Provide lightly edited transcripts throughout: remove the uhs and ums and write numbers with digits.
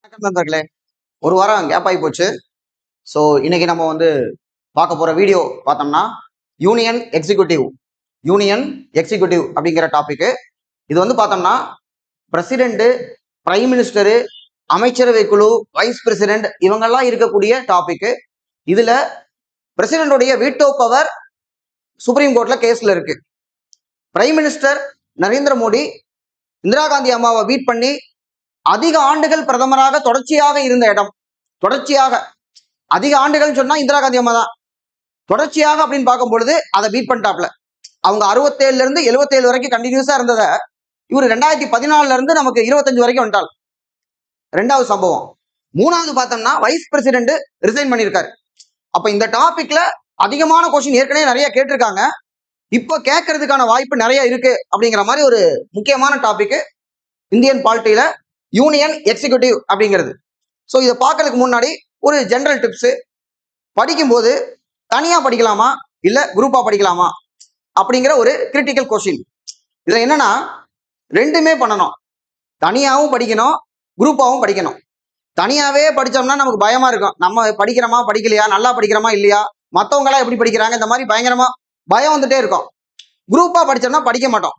வணக்கம் நண்பர்களே. ஒரு வாரம் கேப் ஆகி போச்சு. ஸோ இன்னைக்கு நம்ம பார்க்க போற வீடியோ பார்த்தோம்னா யூனியன் எக்ஸிக்யூட்டிவ் அப்படிங்கிற டாபிக். இது பார்த்தோம்னா பிரசிடென்ட், பிரைம் மினிஸ்டரு, அமைச்சரவை குழு, வைஸ் பிரசிடென்ட் இவங்கெல்லாம் இருக்கக்கூடிய டாபிக். இதுல பிரசிடென்டோடைய வீட்டோ பவர் சுப்ரீம் கோர்ட்ல கேஸ்ல இருக்கு. பிரைம் மினிஸ்டர் நரேந்திர மோடி இந்திரா காந்தி அம்மாவை பீட் பண்ணி அதிக ஆண்டுகள் பிரதமராக தொடர்ச்சியாக இருந்த இடம். தொடர்ச்சியாக அதிக ஆண்டுகள் சொன்னா இந்திரா காந்தி அம்மா தான். தொடர்ச்சியாக அப்படின்னு பார்க்கும் பொழுது அதை பீட் பண்ணிட்டாப்ல. அவங்க 67ல இருந்து 77 வரைக்கும் கண்டினியூஸா இருந்தத இவர் 2014ல இருந்து நமக்கு 25 வரைக்கும் வந்துட்டாள். ரெண்டாவது சம்பவம். மூணாவது பார்த்தோம்னா வைஸ் பிரசிடென்ட் ரிசைன் பண்ணியிருக்காரு. அப்ப இந்த டாபிக்ல அதிகமான கொஸ்டின் ஏற்கனவே நிறைய கேட்டிருக்காங்க. இப்போ கேட்கறதுக்கான வாய்ப்பு நிறைய இருக்கு அப்படிங்கிற மாதிரி ஒரு முக்கியமான டாபிக் இந்தியன் பாலிட்டியில யூனியன் எக்ஸிக்யூட்டிவ் அப்படிங்கிறது. ஸோ இதை பார்க்கறதுக்கு முன்னாடி ஒரு ஜெனரல் டிப்ஸ். படிக்கும்போது தனியா படிக்கலாமா இல்ல குரூப்பா படிக்கலாமா அப்படிங்கிற ஒரு கிரிட்டிக்கல் கொஸ்டின். இதுல என்னன்னா ரெண்டுமே பண்ணணும். தனியாவும் படிக்கணும், குரூப்பாவும் படிக்கணும். தனியாவே படிச்சோம்னா நமக்கு பயமா இருக்கும். நம்ம படிக்கிறோமா படிக்கலையா, நல்லா படிக்கிறோமா இல்லையா, மற்றவங்க எல்லாம் எப்படி படிக்கிறாங்க, இந்த மாதிரி பயங்கரமா பயம் வந்துட்டே இருக்கும். குரூப்பா படிச்சோம்னா படிக்க மாட்டோம்.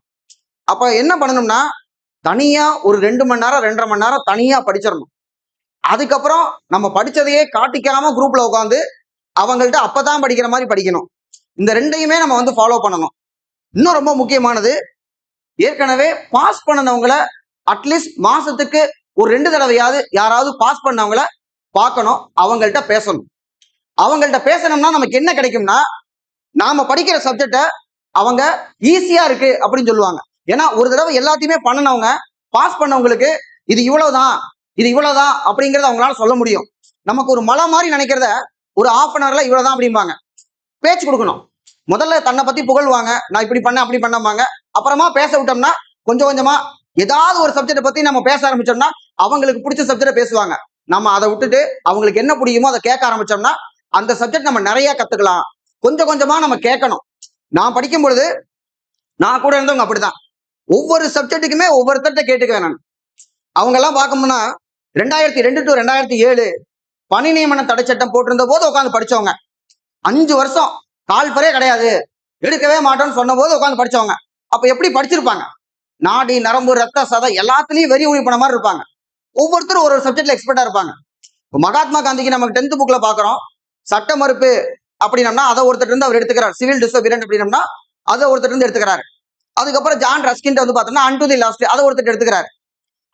அப்ப என்ன பண்ணணும்னா தனியா ஒரு 2 மணி நேரம் 2.5 மணி நேரம் தனியா படிச்சிடணும். அதுக்கப்புறம் நம்ம படிச்சதையே காட்டிக்காம குரூப்ல உட்காந்து அவங்கள்ட்ட அப்பதான் படிக்கிற மாதிரி படிக்கணும். இந்த ரெண்டையுமே நம்ம ஃபாலோ பண்ணணும். இன்னும் ரொம்ப முக்கியமானது, ஏற்கனவே பாஸ் பண்ணவங்கள அட்லீஸ்ட் மாசத்துக்கு ஒரு 2 தடவையாவது யாராவது பாஸ் பண்ணவங்கள பார்க்கணும், அவங்கள்ட்ட பேசணும். அவங்கள்ட்ட பேசணும்னா நமக்கு என்ன கிடைக்கும்னா, நாம படிக்கிற சப்ஜெக்ட அவங்க ஈஸியா இருக்கு அப்படின்னு சொல்லுவாங்க. ஏன்னா ஒரு தடவை எல்லாத்தையுமே பண்ணனவங்க, பாஸ் பண்ணவங்களுக்கு இது இவ்வளவுதான் அப்படிங்கறத அவங்களால சொல்ல முடியும். நமக்கு ஒரு மலை மாதிரி நினைக்கிறத ஒரு ½ அன் ஹவர்ல இவ்வளவுதான் அப்படிம்பாங்க. பேச்சு கொடுக்கணும். முதல்ல தன்னை பத்தி புகழ்வாங்க, நான் இப்படி பண்ண அப்படி பண்ணாங்க. அப்புறமா பேச விட்டோம்னா கொஞ்சம் கொஞ்சமா ஏதாவது ஒரு சப்ஜெக்ட பத்தி நம்ம பேச ஆரம்பிச்சோம்னா அவங்களுக்கு பிடிச்ச சப்ஜெக்ட பேசுவாங்க. நம்ம அதை விட்டுட்டு அவங்களுக்கு என்ன பிடிக்குமோ அதை கேட்க ஆரம்பிச்சோம்னா அந்த சப்ஜெக்ட் நம்ம நிறைய கத்துக்கலாம். கொஞ்சம் கொஞ்சமா நம்ம கேட்கணும். நான் படிக்கும் பொழுது நான் கூட இருந்தவங்க அப்படிதான். ஒவ்வொரு சப்ஜெக்ட்டுக்குமே ஒவ்வொருத்தர்கிட்ட கேட்டுக்குவேன் நான். அவங்க எல்லாம் பார்க்கணும்னா 2002 to 2007 பணி நியமன தடை சட்டம் போட்டிருந்த போது உட்காந்து படிச்சவங்க. 5 வருஷம் கால்பரே கிடையாது, எடுக்கவே மாட்டோம்னு சொன்ன போது உட்காந்து படிச்சவங்க. அப்ப எப்படி படிச்சிருப்பாங்க? நாடி நரம்பு ரத்த சதை எல்லாத்துலயும் வெறி உணி பண்ண மாதிரி இருப்பாங்க. ஒவ்வொருத்தரும் ஒரு சப்ஜெக்ட்ல எக்ஸ்பர்ட்டா இருப்பாங்க. மகாத்மா காந்திக்கு நமக்கு 10th புக்ல பாக்குறோம், சட்ட மறுப்பு அப்படின்னம்னா அதை ஒருத்தர் இருந்து அவர் எடுத்துக்கிறார். சிவில் டிசோபியன்ட் அப்படின்னம்னா அதை ஒருத்தர் இருந்து எடுத்துக்கிறாரு. அதுக்கப்புறம் ஜான் ரஸ்கின் பார்த்தோம்னா அன் டு தி லாஸ்ட் அதை ஒருத்தர் எடுத்துக்கிறாரு.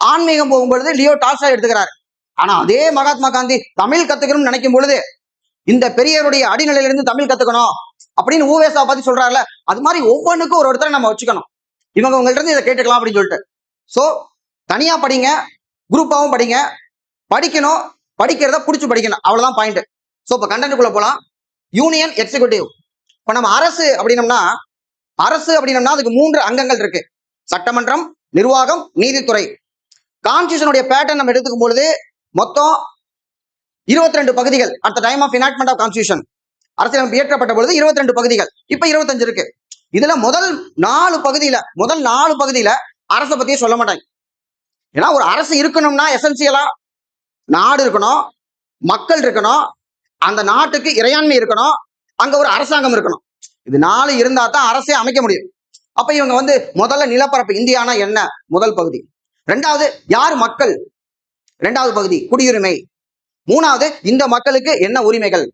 ஆன்மீகம் போகும்பொழுது லியோ டால்ஸ்டாய் எடுத்துக்கிறாரு. ஆனா அதே மகாத்மா காந்தி தமிழ் கத்துக்கணும்னு நினைக்கும் பொழுது இந்த பெரியவருடைய அடிநிலையிலிருந்து தமிழ் கத்துக்கணும் அப்படின்னு ஊவேசா பத்தி சொல்றாருல, அது மாதிரி ஒவ்வொன்றுக்கும் ஒரு ஒருத்தரை நம்ம வச்சுக்கணும். இவங்க உங்கள்ட்ட இருந்து இதை கேட்டுக்கலாம் அப்படின்னு சொல்லிட்டு. சோ தனியா படிங்க, குரூப்பாவும் படிங்க. படிக்கணும், படிக்கிறத புடிச்சு படிக்கணும், அவ்வளவுதான் பாயிண்ட். சோ இப்ப கண்டென்ட்டுக்குள்ள போலாம். Union executive. இப்ப நம்ம அரசு அப்படின்னம்னா அதுக்கு 3 அங்கங்கள் இருக்கு. சட்டமன்றம், நிர்வாகம், நீதித்துறை. கான்ஸ்டியூஷனுடைய பேட்டர்ன் நம்ம எடுத்துக்கும் பொழுது மொத்தம் 22 பகுதிகள். At the time of enactment of constitution, அரசியலமைப்பு இயற்றப்பட்ட பொழுது 22 பகுதிகள், இப்ப 25 இருக்கு. இதுல முதல் 4 பகுதியில அரசை பத்தியே சொல்ல மாட்டாங்க. ஏன்னா ஒரு அரசு இருக்கணும்னா எசென்சியலா நாடு இருக்கணும், மக்கள் இருக்கணும், அந்த நாட்டுக்கு இறையாண்மை இருக்கணும், அங்க ஒரு அரசாங்கம் இருக்கணும். இது 4 இருந்தா தான் அரசே அமைக்க முடியும். அப்ப இவங்க முதல்ல நிலப்பரப்பு, இந்தியானா என்ன, முதல் பகுதி. ரெண்டாவது யார் மக்கள், ரெண்டாவது பகுதி குடியுரிமை. மூணாவது இந்த மக்களுக்கு என்ன உரிமைகள்.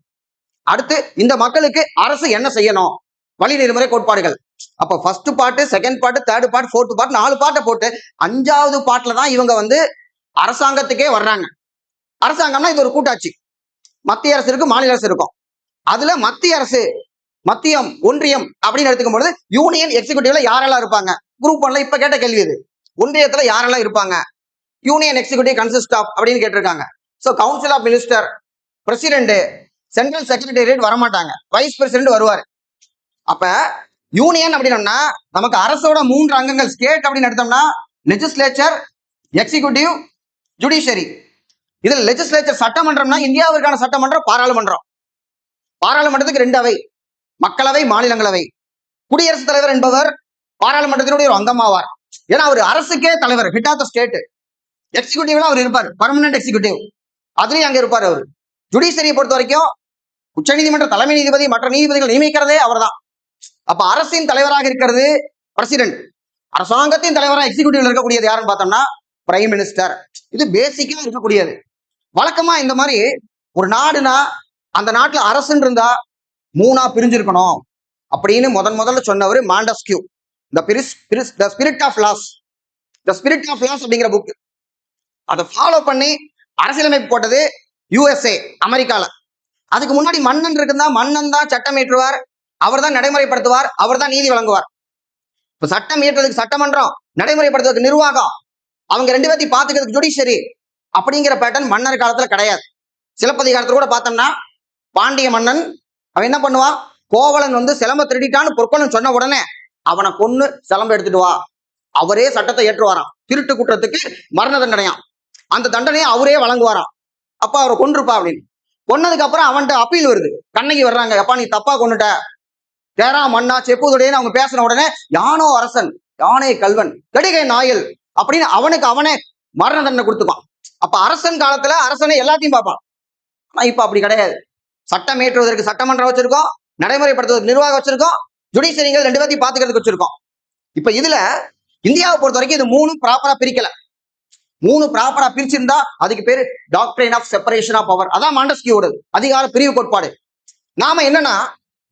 அடுத்து இந்த மக்களுக்கு அரசு என்ன செய்யணும், வழி நெறிமுறை கோட்பாடுகள். அப்ப first part, second part, third part, fourth part, 4 பார்ட்டை போட்டு 5வது பார்ட்ல தான் இவங்க அரசாங்கத்துக்கே வர்றாங்க. அரசாங்கம்னா இது ஒரு கூட்டாட்சி. மத்திய அரசு இருக்கும், மாநில அரசு இருக்கும். அதுல மத்திய அரசு, மத்தியம், ஒன்றியம் அப்படின்னு எடுத்துக்கும் பொழுது யூனியன் எக்ஸிக்யூட்டிவ்ல யாரெல்லாம் இருப்பாங்க? குரூப் 1ல இப்ப கேட்ட கேள்வி இது. ஒன்றியத்துல யாரெல்லாம் இருப்பாங்க? யூனியன் எக்ஸிக்யூட்டிவ் கன்சிஸ்ட் ஆஃப் அப்படின்னு கேட்டிருக்காங்க. So council of minister, president, central secretariat வரமாட்டாங்க, வைஸ் பிரசிடென்ட் வருவாரு. அப்ப யூனியன் அப்படின்னா நமக்கு அரசோட 3 அங்கங்கள். ஸ்டேட் அப்படின்னு எடுத்தோம்னா லெஜிஸ்லேச்சர், எக்ஸிக்யூட்டிவ், ஜுடிஷியரி. இதுல லெஜிஸ்லேச்சர் சட்டமன்றம்னா இந்தியாவிற்கான சட்டமன்றம் பாராளுமன்றம். பாராளுமன்றத்துக்கு 2 அவை, மக்களவை, மாநிலங்களவை. குடியரசுத் தலைவர் என்பவர் பாராளுமன்றத்தினுடைய ஒரு அங்கமாவார். ஏன்னா அவர் அரசுக்கே தலைவர், ஹெட் ஆஃப் த ஸ்டேட். எக்ஸிகூட்டிவ்ல அவர் இருப்பார், பர்மனன்ட் எக்ஸிகூட்டிவ், அதுலயும் அங்க இருப்பார் அவர். ஜுடிஷியரியை பொறுத்த வரைக்கும் உச்சநீதிமன்ற தலைமை நீதிபதி மற்ற நீதிபதிகள் நியமிக்கிறதே அவர் தான். அப்ப அரசின் தலைவராக இருக்கிறது பிரசிடென்ட். அரசாங்கத்தின் தலைவராக எக்ஸிகூட்டிவ்ல இருக்கக்கூடியது யாருன்னு பார்த்தோம்னா பிரைம் மினிஸ்டர். இது பேசிக்கா இருக்கக்கூடியது. வழக்கமா இந்த மாதிரி ஒரு நாடுனா அந்த நாட்டுல அரசுன்னு இருந்தா மூணா பிரிஞ்சிருக்கணும் அப்படின்னு முதல்ல சொன்னவர் மாண்டஸ்கியூ. த ஸ்பிரிட் ஆஃப் லாஸ் அப்படிங்கிற புக். அதை ஃபாலோ பண்ணி அரசியலமைப்பு போட்டது யுஎஸ்ஏ, அமெரிக்கால. அதுக்கு முன்னாடி மன்னன் இருக்குதா, மன்னன் தான் சட்டம் இயற்றுவார், அவர் தான் நடைமுறைப்படுத்துவார், அவர் தான் நீதி வழங்குவார். இப்ப சட்டம் இயற்றுறதுக்கு சட்டமன்றம், நடைமுறைப்படுத்துறதுக்கு நிர்வாகம், அவங்க ரெண்டு பேர்த்தையும் பாத்துக்கிறதுக்கு ஜுடிஷியரி அப்படிங்கிற பேட்டர்ன் மன்னர் காலத்துல கிடையாது. சிலப்பதிகாரத்துல கூட பார்த்தோம்னா பாண்டிய மன்னன் அவன் என்ன பண்ணுவான், கோவலன் வந்து சிலம்ப திருடிட்டான்னு பொற்கொள்ளன் சொன்ன உடனே அவனை கொன்னு சிலம்ப எடுத்துட்டு வா, அவரே சட்டத்தை ஏற்றுவாராம். திருட்டு குற்றத்துக்கு மரண தண்டனையாம், அந்த தண்டனையை அவரே வழங்குவாராம். அப்ப அவரை கொன்றுப்பா அப்படின்னு. கொன்னதுக்கு அப்புறம் அவன்கிட்ட அப்பீல் வருது, கண்ணகி வர்றாங்க, அப்பா நீ தப்பா கொண்டுட்ட, தேரா மன்னா செப்புதுடையன்னு அவங்க பேசின உடனே யானோ அரசன் யானே கல்வன் கடிகை நாயல் அப்படின்னு அவனுக்கு அவனே மரண தண்டனை கொடுத்துப்பான். அப்ப அரசன் காலத்துல அரசனை எல்லாத்தையும் பார்ப்பான். ஆனா இப்ப அப்படி கிடையாது. சட்டம் ஏற்றுவதற்கு சட்டமன்றம் வச்சிருக்கோம், நடைமுறைப்படுத்துவதற்கு நிர்வாகம் வச்சிருக்கோம், ஜுடிஷியரிகள் ரெண்டு பேர்த்தையும் பாத்துக்கிறதுக்கு வச்சிருக்கோம். இப்ப இதுல இந்தியாவை பொறுத்த வரைக்கும் இது மூணு ப்ராப்பரா பிரிக்கல. மூணு ப்ராப்பரா பிரிச்சிருந்தா அதுக்கு பேரு doctrine of separation of power. அதான் மாண்டஸ்கியோட அதிகார பிரிவு கோட்பாடு. நாம என்னன்னா,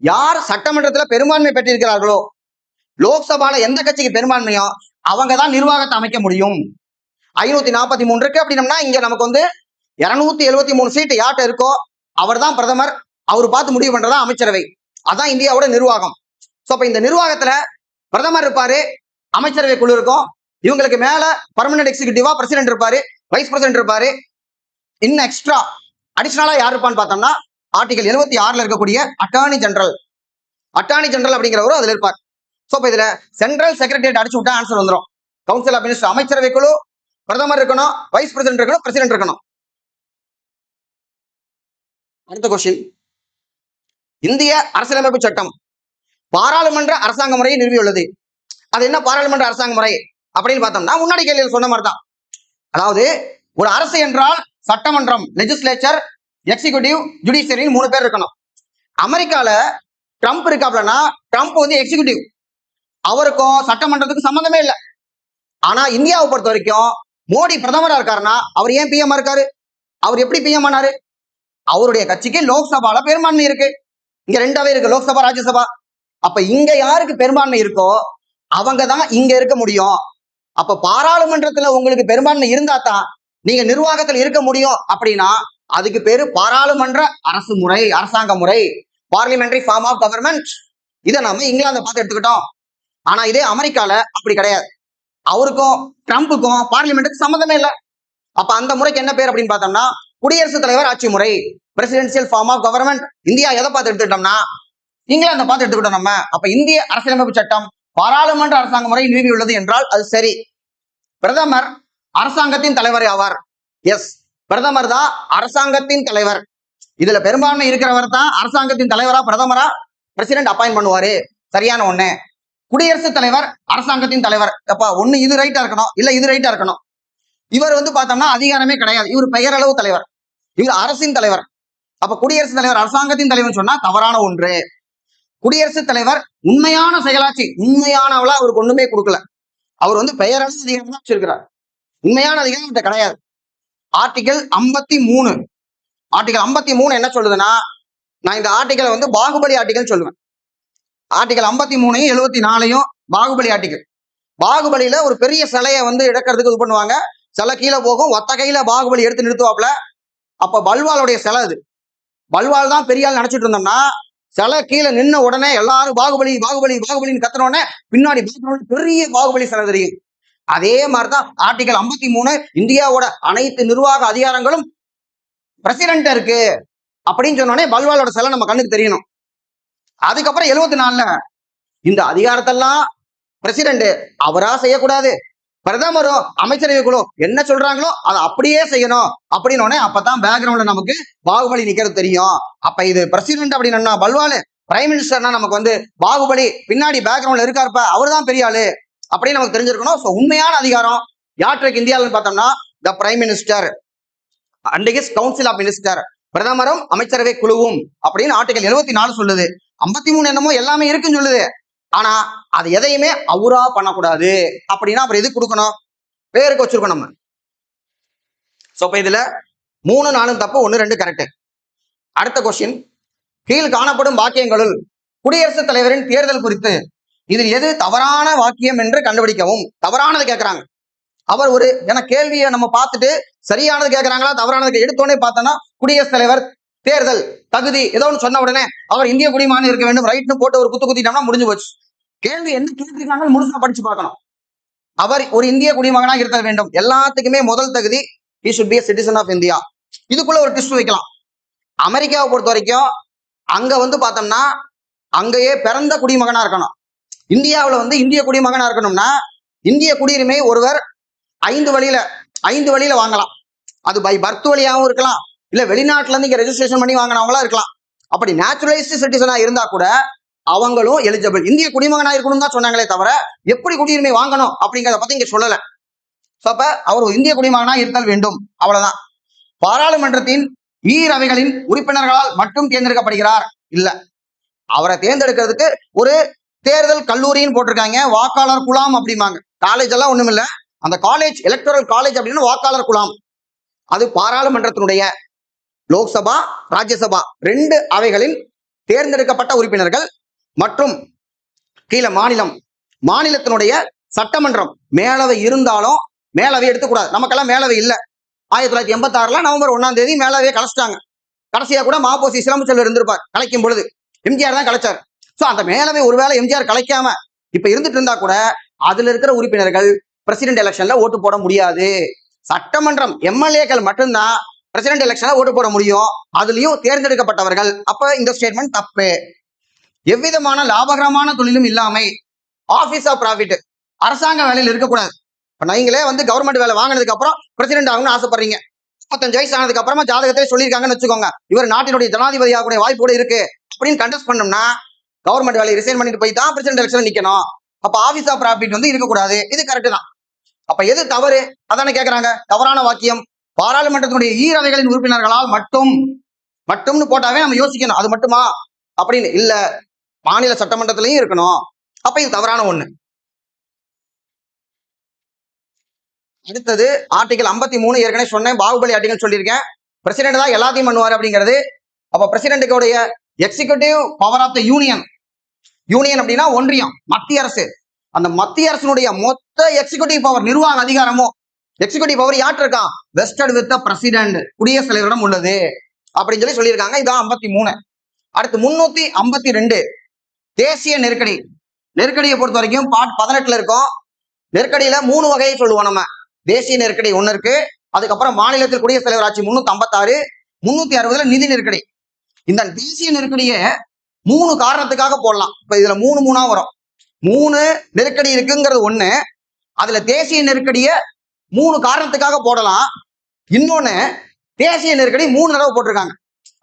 யார் சட்டமன்றத்துல பெரும்பான்மை பெற்றிருக்கிறார்களோ, லோக்சபால எந்த கட்சிக்கு பெரும்பான்மையோ அவங்க தான் நிர்வாகத்தை அமைக்க முடியும். 543 இருக்கு அப்படின்னம்னா இங்க நமக்கு வந்து 273 சீட்டு யார்கிட்ட இருக்கோ அவர் தான் பிரதமர், அவர் பார்த்து முடிவு பண்றதா அமைச்சரவை. அதான் இந்தியாவோட நிர்வாகம். சோ அப்ப இந்த நிர்வாகத்துல பிரதமர் இருப்பாரு, அமைச்சரவை குழு இருக்கும், இவங்களுக்கு மேல பர்மனன்ட் எக்ஸிகியூட்டிவா பிரசிடென்ட் இருப்பாரு, வைஸ் பிரசிடென்ட் இருப்பாரு. இன்னும் எக்ஸ்ட்ரா அடிஷனலா யார் இருப்பான்னு பார்த்தோம்னா ஆர்டிகல் 76ல இருக்கக்கூடிய அட்டார்னி ஜெனரல் அப்படிங்கிறவரும் அதுல இருப்பார். சோ இப்ப இதுல சென்ட்ரல் செக்ரட்டரியேட் அடிச்சு விட்டா ஆன்சர் வந்துடும். கவுன்சில் ஆஃப் மினிஸ்டர், அமைச்சரவை குழு, பிரதமர் இருக்கணும், வைஸ் பிரசிடென்ட் இருக்கணும், பிரசிடென்ட் இருக்கணும். அடுத்த கொஸ்டின், இந்திய அரசியலமைப்பு சட்டம் பாராளுமன்ற அரசாங்க முறையை நிறுவியுள்ளது. அது என்ன பாராளுமன்ற அரசாங்க முறை அப்படின்னு பார்த்தோம்னா முன்னாடி கேள்வியில் சொன்ன மாதிரி தான். அதாவது ஒரு அரசு என்றால் சட்டமன்றம், லெஜிஸ்லேச்சர், எக்ஸிகியூட்டிவ், ஜுடிஷியரின்னு 3 பேர் இருக்கணும். அமெரிக்கால ட்ரம்ப் இருக்காப்லன்னா ட்ரம்ப் வந்து எக்ஸிகியூட்டிவ், அவருக்கும் சட்டமன்றத்துக்கும் சம்பந்தமே இல்லை. ஆனா இந்தியாவை பொறுத்த வரைக்கும் மோடி பிரதமரா இருக்காருன்னா அவர் ஏன் பிஎம் இருக்காரு? அவர் எப்படி பிஎம் ஆனாரு? அவருடைய கட்சிக்கு லோக்சபால பெரும்பான்மை இருக்கு. இங்க ரெண்டாவே இருக்கு, லோக்சபா, ராஜ்யசபா. அப்ப இங்க யாருக்கு பெரும்பான்மை இருக்கோ அவங்க தான் இங்க இருக்க முடியும். அப்ப பாராளுமன்றத்துல உங்களுக்கு பெரும்பான்மை இருந்தா தான் நீங்க நிர்வாகத்தில் இருக்க முடியும். அப்படின்னா அதுக்கு பேரு பாராளுமன்ற அரசு முறை, அரசாங்க முறை, பார்லிமெண்டரி ஃபார்ம் ஆஃப் கவர்மெண்ட். இதை நம்ம இங்கிலாந்து பார்த்து எடுத்துக்கிட்டோம். ஆனா இதே அமெரிக்கால அப்படி கிடையாது. அவருக்கும் ட்ரம்ப்புக்கும் பார்லிமெண்ட்டுக்கு சம்மந்தமே இல்லை. அப்ப அந்த முறைக்கு என்ன பேர் அப்படின்னு பார்த்தோம்னா குடியரசுத் தலைவர் ஆட்சி முறை, presidential form of government. India எதை பார்த்து எடுத்துக்கிட்டோம்னா இங்கிலாந்தை பார்த்து எடுத்துக்கிட்டோம் நம்ம. அப்ப இந்திய அரசியலமைப்பு சட்டம் பாராளுமன்ற அரசாங்க முறை நிறுவியுள்ளது என்றால் அது சரி. பிரதமர் அரசாங்கத்தின் தலைவர் ஆவார். எஸ், பிரதமர் தான் அரசாங்கத்தின் தலைவர். இதுல பெரும்பான்மை இருக்கிறவர் தான் அரசாங்கத்தின் தலைவரா பிரதமரா பிரசிடென்ட் அப்பாயிண்ட் பண்ணுவாரு. சரியான ஒண்ணு. குடியரசுத் தலைவர் அரசாங்கத்தின் தலைவர். அப்பா ஒண்ணு இது ரைட்டா இருக்கணும், இல்ல இது ரைட்டா இருக்கணும். இவர் வந்து பார்த்தோம்னா அதிகாரமே கிடையாது, இவர் பெயரளவு தலைவர், இவர் அரசின் தலைவர். அப்ப குடியரசுத் தலைவர் அரசாங்கத்தின் தலைவர் சொன்னா தவறான ஒன்று. குடியரசுத் தலைவர் உண்மையான செயலாட்சி, உண்மையானவளா அவருக்கு ஒண்ணுமே கொடுக்கல. அவர் வந்து பெயரளவு அதிகாரம் தான் வச்சிருக்கிறார், உண்மையான அதிகாரம் கிடையாது. ஆர்டிகல் 53 என்ன சொல்லுதுன்னா, நான் இந்த ஆர்டிகலை வந்து பாகுபலி ஆர்டிகல் சொல்லுவேன். Article 53 74 Baahubali article. பாகுபலியில ஒரு பெரிய சிலையை வந்து எடுக்கிறதுக்கு இது பண்ணுவாங்க, சிலை கீழே போகும், ஒத்த கையில பாகுபலி எடுத்து நிறுத்துவாப்ல. அப்ப பல்வாளுடைய சிலை, அது பல்வாள் தான் பெரிய ஆள் நினைச்சிட்டு இருந்தோம்னா சிலை கீழே நின்ன உடனே எல்லாரும் பாகுபலி பாகுபலி பாகுபலின்னு கத்துன உடனே பின்னாடி பெரிய பாகுபலி சிலை தெரியும். அதே மாதிரிதான் ஆர்டிகல் 53 இந்தியாவோட அனைத்து நிர்வாக அதிகாரங்களும் பிரசிடென்ட் இருக்கு அப்படின்னு சொன்னோடனே பல்வாளோட சிலை நம்ம கண்ணுக்கு தெரியணும். அதுக்கப்புறம் 74ல இந்த அதிகாரத்தெல்லாம் பிரசிடென்ட் அவரா செய்யக்கூடாது, பிரதமரும் அமைச்சரவை குழு என்ன சொல்றாங்களோ அதை அப்படியே செய்யணும் அப்படின்னு அப்பதான் பேக்ரவுண்ட்ல நமக்கு பாகுபலி நிக்கிறது தெரியும். அப்ப இது பிரசிடென்ட் அப்படின்னா பல்வாலு, பிரைம் மினிஸ்டர்னா நமக்கு வந்து பாகுபலி பின்னாடி பேக்ரவுண்ட்ல இருக்காருப்ப அவர் தான் பெரிய ஆளு அப்படின்னு நமக்கு தெரிஞ்சிருக்கணும். ஸோ உண்மையான அதிகாரம் யாருக்கு இந்தியாவில் பார்த்தோம்னா the prime minister and his council of minister, பிரதமரும் அமைச்சரவை குழுவும் அப்படின்னு ஆர்டிகல் 74 சொல்லுது. 53 என்னமோ எல்லாமே இருக்குன்னு சொல்லுது. ஆனா அது எதையுமே அவரா பண்ணக்கூடாது. அப்படின்னா அப்புறம் எது கொடுக்கணும்? பேருக்கு வச்சிருக்கோம் நம்ம. சோ இப்ப இதுல 3 4 தப்பு, 1 2 கரெக்ட். அடுத்த கொஸ்டின், கீழ் காணப்படும் வாக்கியங்களுள் குடியரசுத் தலைவரின் தேர்தல் குறித்து இதில் எது தவறான வாக்கியம் என்று கண்டுபிடிக்கவும். தவறானது கேட்கிறாங்க. அவர் ஒரு கேள்வியை நம்ம பார்த்துட்டு சரியானது கேட்கிறாங்களா தவறானது எடுத்தோடனே பார்த்தோம்னா குடியரசுத் தலைவர் தேர்தல் தகுதி ஏதோ ஒன்று சொன்ன உடனே அவர் இந்திய குடிமகன் இருக்க வேண்டும் ரைட்னு போட்டு ஒரு குத்திட்டோம்னா முடிஞ்சு போச்சு. கேள்வி என்ன கேட்டிருக்காங்க முழுசா படிச்சு பார்க்கணும். அவர் ஒரு இந்திய குடிமகனாக இருக்க வேண்டும். எல்லாத்துக்குமே முதல் தகுதி he should be a citizen of India. இதுக்குள்ள ஒரு ட்விஸ்ட் வைக்கலாம். அமெரிக்காவை பொறுத்த வரைக்கும் அங்க பார்த்தோம்னா அங்கேயே பிறந்த குடிமகனா இருக்கணும். இந்தியாவில் இந்திய குடிமகனா இருக்கணும்னா இந்திய குடியுரிமை ஒருவர் 5 வழியில வாங்கலாம். அது பை பர்த் வழியாகவும் இருக்கலாம், இல்ல வெளிநாட்டுல இருந்து இங்க ரெஜிஸ்ட்ரேஷன் பண்ணி வாங்கினவங்களா இருக்கலாம். அப்படி நேச்சுரலைஸ்டு சிட்டிசனா இருந்தா கூட அவங்களும் எலிஜிபிள். இந்திய குடிமகனா இருக்கணும் தான் சொன்னாங்களே தவிர எப்படி குடியுரிமை வாங்கணும் அப்படிங்கிறத பத்தி இங்க சொல்லல. அப்ப அவர் இந்திய குடிமகனா இருத்தல் வேண்டும், அவ்வளவுதான். பாராளுமன்றத்தின் ஈரவைகளின் உறுப்பினர்களால் மட்டும் தேர்ந்தெடுக்கப்படுகிறார். இல்ல, அவரை தேர்ந்தெடுக்கிறதுக்கு ஒரு தேர்தல் கல்லூரின்னு போட்டிருக்காங்க, வாக்காளர் குழாம் அப்படிம்பாங்க. காலேஜ் எல்லாம் ஒண்ணும் இல்ல, அந்த காலேஜ் எலக்டோரல் காலேஜ் அப்படின்னு வாக்காளர் குழாம். அது பாராளுமன்றத்தினுடைய லோக்சபா ராஜ்யசபா 2 அவைகளில் தேர்ந்தெடுக்கப்பட்ட உறுப்பினர்கள் மற்றும் கீழே மாநிலத்தினுடைய சட்டமன்றம். மேலவை இருந்தாலும் மேலவை எடுத்துக்கூடாது. நமக்கெல்லாம் மேலவை இல்ல. 1986 நவம்பர் 1ஆம் தேதி மேலவையை கலைச்சிட்டாங்க. கடைசியா கூட மாப்போசி சிலம்பு செல்வர் இருந்திருப்பார் கலைக்கும் பொழுது. எம்ஜிஆர் தான் கலைச்சார். சோ அந்த மேலவை ஒருவேளை எம்ஜிஆர் கலைக்காம இப்ப இருந்துட்டு இருந்தா கூட அதுல இருக்கிற உறுப்பினர்கள் பிரசிடென்ட் எலெக்ஷன்ல ஓட்டு போட முடியாது. சட்டமன்றம் எம்எல்ஏக்கள் மட்டும்தான் பிரசிடென்ட் எலெக்ஷன்ல ஓட்டு போட முடியும், அதுலயும் தேர்ந்தெடுக்கப்பட்டவர்கள். அப்ப இந்த ஸ்டேட்மெண்ட் தப்பு. எவ்விதமான லாபகரமான தொழிலும் இல்லாமை, ஆபீஸ் ஆஃப் ப்ராஃபிட், அரசாங்க வேலையில் இருக்கக்கூடாது. நீங்களே கவர்மெண்ட் வேலை வாங்கினதுக்கு அப்புறம் பிரசிடென்ட் ஆகணும்னு ஆசைப்படுறீங்க. 35 வயசு ஆனதுக்கு அப்புறமா ஜாதகத்தை சொல்லியிருக்காங்கன்னு வச்சுக்கோங்க, இவர் நாட்டினுடைய ஜனாதிபதி ஆகக்கூடிய வாய்ப்பு கூட இருக்கு அப்படின்னு கண்டெஸ்ட் பண்ணோம்னா கவர்மெண்ட் வேலையை ரிசைன் பண்ணிட்டு போய் தான் பிரசிடென்ட் எலெக்ஷன் நிக்கணும். அப்ப ஆபீஸ் ஆஃப் ப்ராஃபிட் இருக்கக்கூடாது. இது கரெக்ட் தான். அப்ப எது தவறு அதானே கேட்கறாங்க. தவறான வாக்கியம் பாராளுமன்றத்தினுடைய ஈரவைகளின் உறுப்பினர்களால் மட்டும்னு போட்டாவே நம்ம யோசிக்கணும், அது மட்டுமா அப்படின்னு. இல்ல, மாநில சட்டமன்றத்திலையும் இருக்கணும். அப்ப இது தவறான ஒண்ணு. அடுத்தது ஆர்டிகல் 53 ஏற்கனவே சொன்னேன், பாகுபலி ஆர்டிகல் சொல்லியிருக்கேன். பிரசிடென்ட் தான் எல்லாத்தையும் பண்ணுவார் அப்படிங்கிறது. அப்ப பிரசிடென்ட்டுடைய executive power of the union அப்படின்னா ஒன்றியம், மத்திய அரசு. அந்த மத்திய அரசினுடைய மொத்த எக்ஸிகியூட்டிவ் பவர், நிர்வாக அதிகாரமோ எக்ஸிகியூட்டிவ் பவர் யார்ட்டு இருக்கான்? வெஸ்டட் வித் த பிரசிடென்ட், குடியரசுத் தலைவரிடம் உள்ளது அப்படின்னு சொல்லியிருக்காங்க. இதான் 53. அடுத்து 352 தேசிய நெருக்கடியை பொறுத்த வரைக்கும் பார்ட் 18 இருக்கும். நெருக்கடியில 3 வகையை சொல்லுவோம் நம்ம. தேசிய நெருக்கடி ஒண்ணு இருக்கு, அதுக்கப்புறம் மாநிலத்தில் குடியரசுத் தலைவர் ஆட்சி 356, 360 நிதி நெருக்கடி. இந்த தேசிய நெருக்கடியை 3 காரணத்துக்காக போடலாம். இப்ப இதுல 3 வரும். 3 நெருக்கடி இருக்குங்கிறது ஒண்ணு, அதுல தேசிய நெருக்கடிய 3 காரணத்துக்காக போடலாம். இன்னொன்னு தேசிய நெருக்கடி 3 தடவை போட்டிருக்காங்க.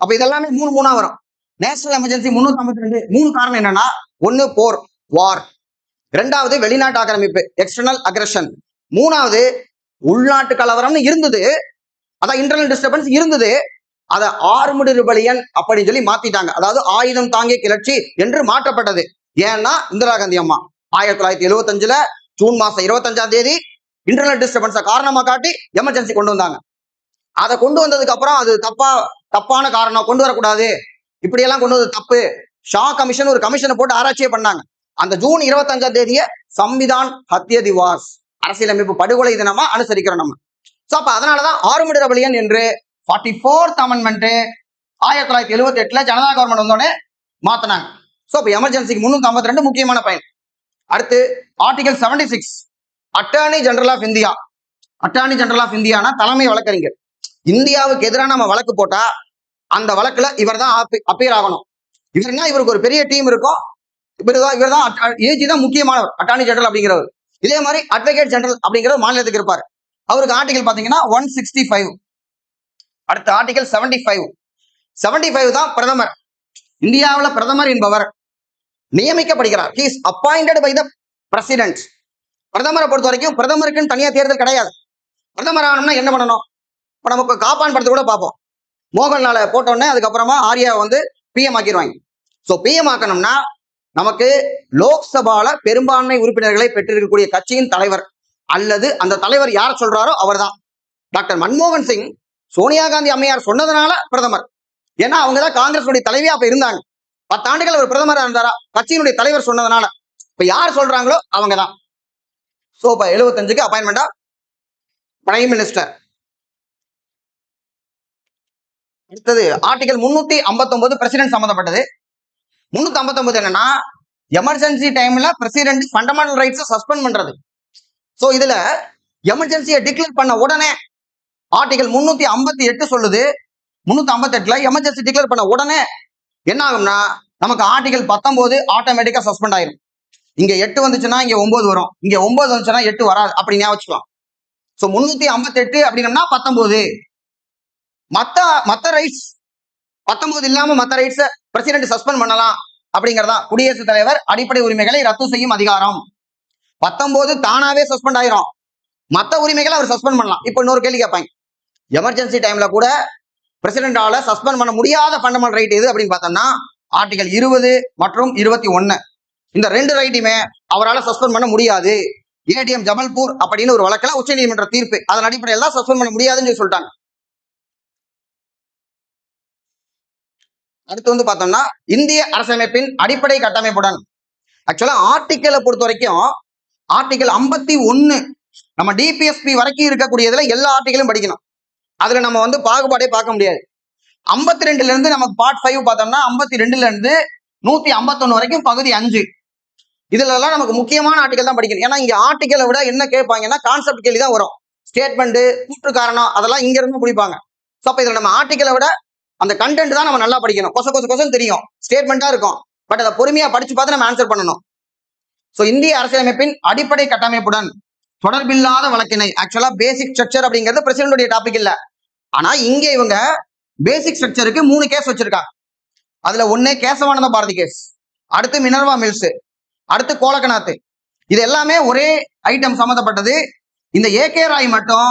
அப்ப இதெல்லாமே 3 வரும். நேஷனல் எமர்ஜென்சி 352 3 காரணம் என்னன்னா, 1 போர் வார், 2வது வெளிநாட்டு ஆக்கிரமிப்பு எக்ஸ்டர்னல் அக்ரஷன், 3வது உள்நாட்டு கலவரம்னு இருந்தது, அதான் இன்டர்னல் டிஸ்டர்பன்ஸ் இருந்தது, அதை ஆர்முடு ரிபலியன் அப்படின்னு சொல்லி மாத்திட்டாங்க. அதாவது ஆயுதம் தாங்கிய கிளர்ச்சி என்று மாற்றப்பட்டது. ஏன்னா இந்திரா காந்தி அம்மா 1975 ஜூன் மாசம் 25ஆம் தேதி இன்டர்னல் டிஸ்டர்பன்ஸை காரணமா காட்டி எமர்ஜென்சி கொண்டு வந்தாங்க. அதை கொண்டு வந்ததுக்கு அப்புறம் அது தப்பான காரணம், கொண்டு வரக்கூடாது, இப்படியெல்லாம் கொண்டு வந்தது தப்பு. ஷா கமிஷன் ஒரு கமிஷனை போட்டு ஆராய்ச்சியை பண்ணாங்க. அந்த ஜூன் 25ஆம் தேதியை சம்விதான் ஹத்ய திவாஸ், அரசியலமைப்பு படுகொலை தினமா அனுசரிக்கிறோம் நம்ம. சோ அப்ப அதனாலதான் ஆர்முடு ரெபலியன் என்று 44th அமெண்ட்மெண்ட் 1978 ஜனதா கவர்மெண்ட் வந்தோடனே மாத்தினாங்க. சோ இப்ப எமர்ஜென்சிக்கு 352 முக்கியமான பயன். அடுத்து article 76 attorney general of India. Attorney general of இந்தியானா தலைமை வழக்கறிஞர். இந்தியாவுக்கு எதிராக நம்ம வழக்கு போட்டா அந்த வழக்குல இவர் தான் அப்பியர் ஆகணும். இவருக்கு ஒரு பெரிய டீம் இருக்கும். இவர் தான் ஏஜி தான் முக்கியமானவர், அட்டார்னி ஜெனரல் அப்படிங்கிறவர். இதே மாதிரி அட்வொகேட் ஜெனரல் அப்படிங்கிறவர் மாநிலத்துக்கு இருப்பார். அவருக்கு ஆர்டிகல் பாத்தீங்கன்னா 165. அடுத்த ஆர்டிகல் 75 தான் பிரதமர். இந்தியாவில் பிரதமர் என்பவர் நியமிக்கப்படுகிறார். he is appointed by the president. பிரதமரை பொறுத்த வரைக்கும் பிரதமருக்குன்னு தனியா தேர்தல் கிடையாது. பிரதமர் ஆகணும்னா என்ன பண்ணணும்? இப்ப நமக்கு காப்பான் படத்தை கூட பார்ப்போம். மோகன்லால போட்டோன்னே அதுக்கப்புறமா ஆர்யா வந்து பிஎம் ஆக்கிடுவாங்க. சோ பிஎம் ஆக்கணும்னா நமக்கு லோக்சபால பெரும்பான்மை உறுப்பினர்களை பெற்றிருக்கக்கூடிய கட்சியின் தலைவர் அல்லது அந்த தலைவர் யார் சொல்றாரோ அவர்தான். டாக்டர் மன்மோகன் சிங் சோனியா காந்தி அம்மையார் சொன்னதுனால பிரதமர். ஏன்னா அவங்கதான் காங்கிரஸ் தலைவியா அப்ப இருந்தாங்க. 10 ஆண்டுகள் அவர் பிரதமரா இருந்தாரா? கட்சியினுடைய தலைவர் சொன்னதுனால. இப்ப யார் சொல்றாங்களோ அவங்கதான். சோ இப்ப 75க்கு அப்பாயின்மெண்டா பிரைம் மினிஸ்டர். அடுத்தது ஆர்டிகல் 359 பிரசிடென்ட் சம்பந்தப்பட்டது. 359 என்னன்னா எமர்ஜென்சி டைம்ல பிரசிடென்ட் ஃபண்டமெண்டல் ரைட்ஸ் சஸ்பெண்ட் பண்றது. சோ இதுல எமர்ஜென்சியை டிக்ளேர் பண்ண உடனே ஆர்டிகல் 358 சொல்லுது. 358ல எமர்ஜென்சி டிக்ளேர் பண்ண உடனே என்ன ஆகும்னா நமக்கு ஆர்டிகல் 19 ஆட்டோமேட்டிக்கா சஸ்பெண்ட் ஆயிரும். இங்க 8 வந்துச்சுன்னா இங்க 9 வரும், இங்க 9 வந்துச்சுன்னா 8 வராது, அப்படி ஞாபகம் வச்சுக்கலாம். சோ 358 அப்படின்னா 19 மத்த ரைட்ஸ் 19 இல்லாம மத்த ரைட்ஸ் பிரசிடென்ட் சஸ்பெண்ட் பண்ணலாம் அப்படிங்கறதா. குடியரசுத் தலைவர் அடிப்படை உரிமைகளை ரத்து செய்யும் அதிகாரம். 19 தானாவே சஸ்பெண்ட் ஆயிரும், மத்த உரிமைகளை அவர் சஸ்பெண்ட் பண்ணலாம். இப்போ இன்னொரு கேள்வி கேட்பாங்க, எமர்ஜென்சி டைம்ல கூட பிரசிடென்டால சஸ்பெண்ட் பண்ண முடியாத ஃபண்டமெண்டல் ரைட் எது அப்படின்னு பார்த்தோம்னா ஆர்டிகல் 20 மற்றும் 21. இந்த 2 ரைட்டுமே அவரால் சஸ்பெண்ட் பண்ண முடியாது. ஏடிஎம் ஜபல்பூர் அப்படின்னு ஒரு வழக்கில் உச்ச நீதிமன்ற தீர்ப்பு, அதன் அடிப்படையில் தான் சஸ்பெண்ட் பண்ண முடியாதுன்னு சொல்லி சொல்லிட்டாங்க. அடுத்து வந்து பார்த்தோம்னா இந்திய அரசமைப்பின் அடிப்படை கட்டமைப்புடன். ஆக்சுவலா ஆர்டிக்கலை பொறுத்த வரைக்கும் ஆர்டிகல் 51 நம்ம டிபிஎஸ்பி வரைக்கும் இருக்கக்கூடியதுல எல்லா ஆர்டிகலும் படிக்கணும். அதுல நம்ம வந்து பாகுபாடே பார்க்க முடியாது. 52ல இருந்து நமக்கு பார்ட் 5 பார்த்தோம்னா 52ல இருந்து 151 வரைக்கும் பகுதி 5. இதுல எல்லாம் நமக்கு முக்கியமான ஆர்டிகல் தான் படிக்கணும். ஏன்னா இங்க ஆர்டிகலை விட என்ன கேட்பாங்கன்னா கான்செப்ட் கேள்வி தான் வரும். ஸ்டேட்மெண்ட், கூற்று காரணம் அதெல்லாம் இங்க இருந்து குடிப்பாங்க. ஸோ அப்ப இதுல நம்ம ஆர்டிகலை விட அந்த கண்டென்ட் தான் நம்ம நல்லா படிக்கணும். கொசம் தெரியும், ஸ்டேட்மெண்டா இருக்கும், பட் அதை பொறுமையா படிச்சு பார்த்து நம்ம ஆன்சர் பண்ணணும். ஸோ இந்திய அரசியலமைப்பின் அடிப்படை கட்டமைப்புடன் தொடர்பில்லாத வழக்கினை, ஆக்சுவலா பேசிக் ஸ்ட்ரக்சர் அப்படிங்கிறது பிரசிடென்ட் டாபிக் இல்ல. ஆனா இங்க இவங்க பேசிக் ஸ்ட்ரக்சருக்கு 3 கேஸ் வச்சிருக்காங்க. அதுல ஒண்ணு கேசவானந்த பாரதி கேஸ், அடுத்து மினர்வா மில்ஸ், அடுத்து கோலக்கநாத். இது எல்லாமே ஒரே ஐட்டம் சம்பந்தப்பட்டது. இந்த ஏகே ராய் மட்டும்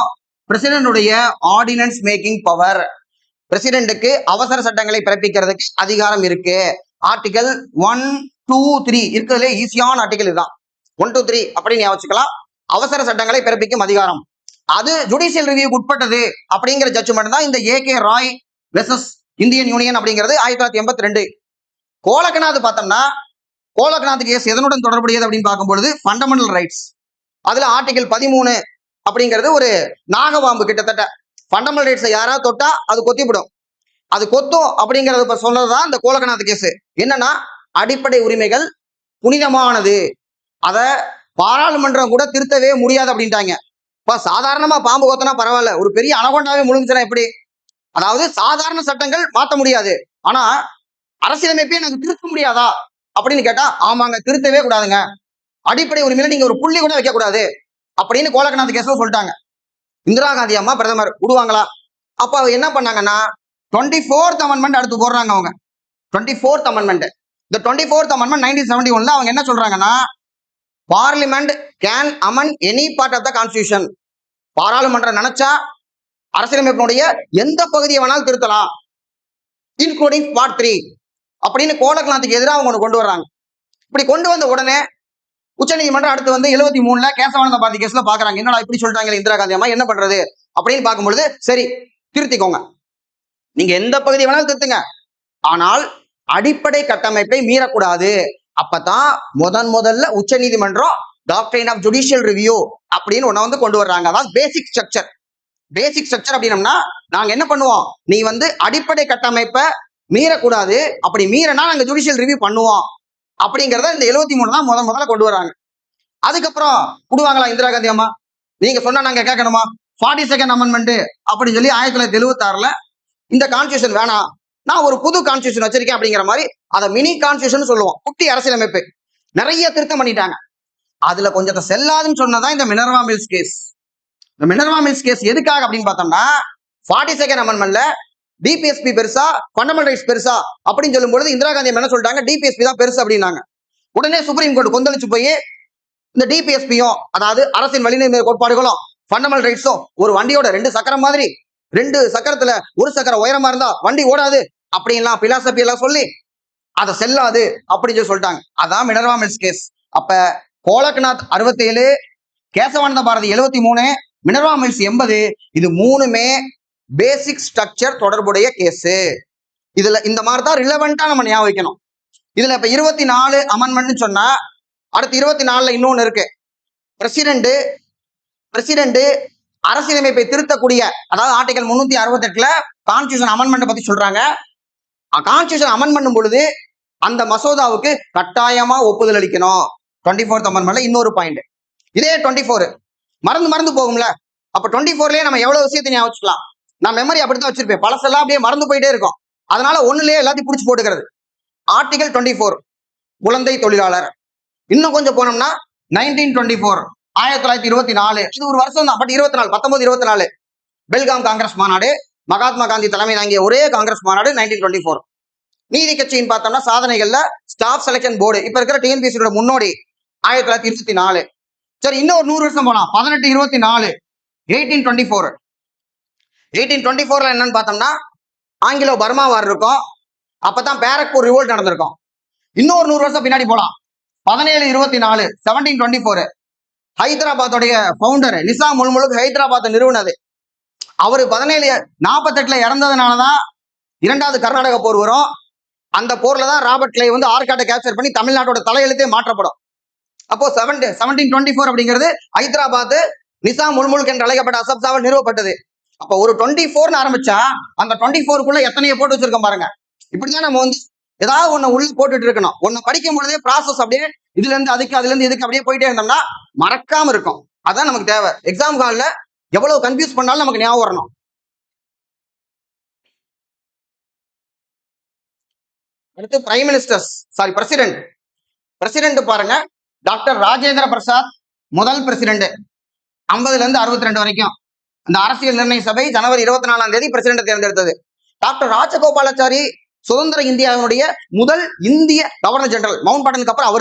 பிரசிடென்டுடைய ஆர்டினன்ஸ் மேக்கிங் பவர், பிரசிடென்ட்டுக்கு அவசர சட்டங்களை பிறப்பிக்கிறதுக்கு அதிகாரம் இருக்கு. ஆர்டிகல் 1, 2, 3 இருக்கிறதுல ஈஸியான ஆர்டிகல் இதுதான். 1, 2, 3 அப்படின்னு வச்சுக்கலாம். அவசர சட்டங்களை பிறப்பிக்கும் அதிகாரம் அது ஜுடிஷியல் ரிவ்யூக்கு உட்பட்டது அப்படிங்கிற ஜட்ஜ்மெண்ட் தான் இந்த AK Roy versus Indian union அப்படிங்கிறது 1982. கோலக்கநாத் பார்த்தோம்னா கோலக்கநாத் கேஸ் எதனுடன் தொடர்புடையது அப்படின்னு பார்க்கும்பொழுது ஃபண்டமெண்டல் ரைட்ஸ். அதுல ஆர்டிகல் 13 அப்படிங்கிறது ஒரு நாகவாம்பு, கிட்டத்தட்ட ஃபண்டமெண்டல் ரைட்ஸை யாராவது தொட்டா அது கொத்திவிடும், அது கொத்தும் அப்படிங்கறது இப்ப சொன்னதுதான் இந்த கோலக்கநாத் கேஸ். என்னன்னா அடிப்படை உரிமைகள் புனிதமானது, அத பாராளுமன்றம் கூட திருத்தவே முடியாது அப்படின்ட்டாங்க. இப்ப சாதாரணமா பாம்பு கொத்தனா பரவாயில்ல, ஒரு பெரிய அனகொண்டாவே முழுங்குச்சுன்னா எப்படி? அதாவது சாதாரண சட்டங்கள் மாத்த முடியாது, ஆனா அரசியலமைப்பே எனக்கு திருத்த முடியாதா அப்படின்னு கேட்டா ஆமாங்க, திருத்தவே கூடாதுங்க, அடிப்படை உரிமையில நீங்க ஒரு புள்ளி கூட வைக்க கூடாது அப்படின்னு கோலக்கநாத் கேஸ்ல சொல்லிட்டாங்க. இந்திரா காந்தி அம்மா பிரதமர் விடுவாங்களா? அப்ப என்ன பண்ணாங்கன்னா 24th அமெண்ட்மெண்ட் அடுத்து போடுறாங்க அவங்க. 24th amendment. இந்த 24th அமெண்ட்மெண்ட் 1971 அவங்க என்ன சொல்றாங்கன்னா parliament can amend any part of the constitution. பாராளுமன்றம் நினைச்சா அரசியலமைப்பினுடைய எந்த பகுதியை வேணாலும் திருத்தலாம், இன்க்ளூடிங் பார்ட் 3 அப்படின்னு கோலக்கநாத்துக்கு எதிராக அவங்க கொண்டு வர்றாங்க. இப்படி கொண்டு வந்த உடனே உச்சநீதிமன்றம் அடுத்து வந்து 73ல கேசவானந்த பாரதி கேஸ்ல பாக்குறாங்க, என்னடா இப்படி சொல்றாங்க இந்திரா காந்தி அம்மா, என்ன பண்றது அப்படின்னு பார்க்கும்பொழுது சரி திருத்திக்கோங்க, நீங்க எந்த பகுதி வேணாலும் திருத்துங்க, ஆனால் அடிப்படை கட்டமைப்பை மீறக்கூடாது. அப்பதான் முதல்ல உச்ச நீதிமன்றம் டாக்ட்ரைன் ஆஃப் ஜுடிஷியல் ரிவ்யூ அப்படின்னு ஒன்ன வந்து கொண்டு வர்றாங்க. அதாவது பேசிக் ஸ்ட்ரக்சர். பேசிக் ஸ்ட்ரக்சர் அப்படின்னம்னா நாங்க என்ன பண்ணுவோம், நீ வந்து அடிப்படை கட்டமைப்பை மீறக்கூடாது, அப்படி மீறனா நாங்க ஜுடிஷியல் ரிவ்யூ பண்ணுவோம் அப்படிங்கறத இந்த 73 தான் முதல்ல கொண்டு வராங்க. அதுக்கப்புறம் விடுவாங்களா இந்திரா காந்தி அம்மா? நீங்க சொன்னா நாங்க கேட்கணுமா? 42nd அமெண்ட்மெண்ட் அப்படின்னு சொல்லி 1976ல இந்த கான்ஸ்டியூஷன் வேணாம், நான் ஒரு புது கான்ஸ்டியூஷன் வச்சிருக்கேன் அப்படிங்கிற மாதிரி அதை மினி கான்ஸ்டியூஷன் சொல்லுவோம், குட்டி அரசியலமைப்பு. நிறைய திருத்தம் பண்ணிட்டாங்க. அதுல கொஞ்சத்தை செல்லாதுன்னு சொன்னதான் இந்த மினர்வா மில்ஸ் கேஸ். இந்த மினர்வா மில்ஸ் கேஸ் எதுக்காக அப்படின்னு பார்த்தோம்னா 42nd அமெண்ட்மெண்ட்ல டிபிஎஸ்பி பெருசா ஃபண்டமெண்டல் ரைட்ஸ் பெருசா அப்படின்னு சொல்லும்போது இந்திரா காந்தி என்ன சொல்லிட்டாங்க, டிபிஎஸ்பி தான் பெருசு அப்படின்னாங்க. உடனே சுப்ரீம் கோர்ட் கொந்தளிச்சு போய் இந்த டிபிஎஸ்பியும் அதாவது அரசின் வழிநெறி கோட்பாடுகளும் ஃபண்டமெண்டல் ரைட்ஸோ ஒரு வண்டியோட 2 சக்கரம் மாதிரி 2 சக்கரத்துல ஒரு சக்கரம் உயரமா இருந்தா வண்டி ஓடாது அப்படின்லாம் பிலாசபி எல்லாம் சொல்லி அதை செல்லாது அப்படின்னு சொல்லி சொல்லிட்டாங்க. அதான் மினர்வா மில்ஸ் கேஸ். அப்ப கோலக்நாத் 67, கேசவானந்த பாரதி 73, மினர்வா மில்ஸ் 80, இது மூணுமே பேசிக் ஸ்ட்ரக்சர் தொடர்புடைய கேஸ். இதுல இந்த மாதிரி தான் ரிலவெண்டா நம்ம ஞாபகம் வைக்கணும். இதுல இப்ப 24 அமெண்ட்மெண்ட் சொன்னா அடுத்து 24ல இன்னொன்னு இருக்கு. பிரசிடென்ட் அரசியலமைப்பை திருத்தக்கூடிய, அதாவது ஆர்டிகல் 368ல கான்ஸ்டியூஷன் அமெண்ட்மெண்ட் பத்தி சொல்றாங்க. கான்ஸ்டியூஷன் அமெண்ட் பண்ணும் பொழுது அந்த மசோதாவுக்கு கட்டாயமா ஒப்புதல் அளிக்கணும். 24th அமெண்ட்மெண்ட்ல இன்னொரு பாயிண்ட். இதே 24 மறந்து போகும்ல. அப்ப 24லயே நம்ம எவ்வளவு விஷயத்தை ஞாபகம் வச்சுக்கலாம். நான் மெமரி அப்படித்தான் வச்சிருப்பேன். பழசெல்லாம் அப்படியே மறந்து போயிட்டே இருக்கும். அதனால ஒண்ணுலயே எல்லாத்தையும் பிடிச்சி போட்டுக்கிறது. ஆர்டிகல் 24 குழந்தை தொழிலாளர். இன்னும் கொஞ்சம் போனோம்னா 1924 1924, இது ஒரு வருஷம் தான். பட் 1924 பெல்காம் காங்கிரஸ் மாநாடு, மகாத்மா காந்தி தலைமை தாங்கிய ஒரே காங்கிரஸ் மாநாடு 1924. நீதி கட்சின்னு பார்த்தோம்னா சாதனைகள்ல ஸ்டாஃப் செலக்ஷன் போர்டு, இப்ப இருக்கிற டிஎன்பிஎஸ்சியோட முன்னோடி 1924. சரி, இன்னும் ஒரு 100 வருஷம் போலாம். 1824 1824. 1824ல என்னன்னு பார்த்தோம்னா ஆங்கிலோ பர்மா வார் இருக்கும். அப்பதான் பேரக்பூர் ரிவோல்ட் நடந்திருக்கும். இன்னொரு 100 வருஷம் பின்னாடி போலாம். 1724 1724 ஹைதராபாத்தோடைய பவுண்டர் நிசாம் உல் முல்க் ஹைதராபாத் நிறுவனது. அவரு 1748 இறந்ததுனாலதான் 2வது கர்நாடக போர் வரும். அந்த போர்ல தான் ராபர்ட் கிளை வந்து ஆர்காட்டை கேப்சர் பண்ணி தமிழ்நாட்டோட தலையெழுத்தே மாற்றப்படும். அப்போ 1724 அப்படிங்கிறது ஹைதராபாத் நிசாம் உல் முல்க் என்று அழைக்கப்பட்ட அசப்சாவால் நிறுவப்பட்டது. அப்ப ஒரு 24ன்னு ஆரம்பிச்சா அந்த 24க்குள்ள எத்தனையோ போட்டு வச்சிருக்கோம் பாருங்க. இப்படிதான் நம்ம வந்து ஏதாவது ஒண்ணு உள்ள போட்டுட்டு இருக்கணும். ஒண்ணு படிக்கும் பொழுதே ப்ராசஸ் அப்படியே இதுல இருந்து அதுக்கு அதுல இருந்து இதுக்கு அப்படியே போயிட்டே இருந்தோம்னா மறக்காம இருக்கும். அதான் நமக்கு தேவை. எக்ஸாம் ஹால்ல எவ்வளவு கன்ஃபியூஸ் பண்ணாலும் நமக்கு ஞாபகம் வரணும். அடுத்து பிரைம் மினிஸ்டர்ஸ், பிரசிடென்ட் பாருங்க. டாக்டர் ராஜேந்திர பிரசாத் முதல் பிரசிடென்ட் 50ல இருந்து 62 வரைக்கும். அந்த அரசியல் நிர்ணய சபை ஜனவரி 24ஆம் தேதி பிரசிடென்ட் தேர்ந்தெடுத்தது. டாக்டர் ராஜகோபாலாச்சாரி சுதந்திர இந்தியாவினுடைய முதல் இந்திய கவர்னர் ஜெனரல். மவுண்ட் பேட்டனுக்கு அப்புறம்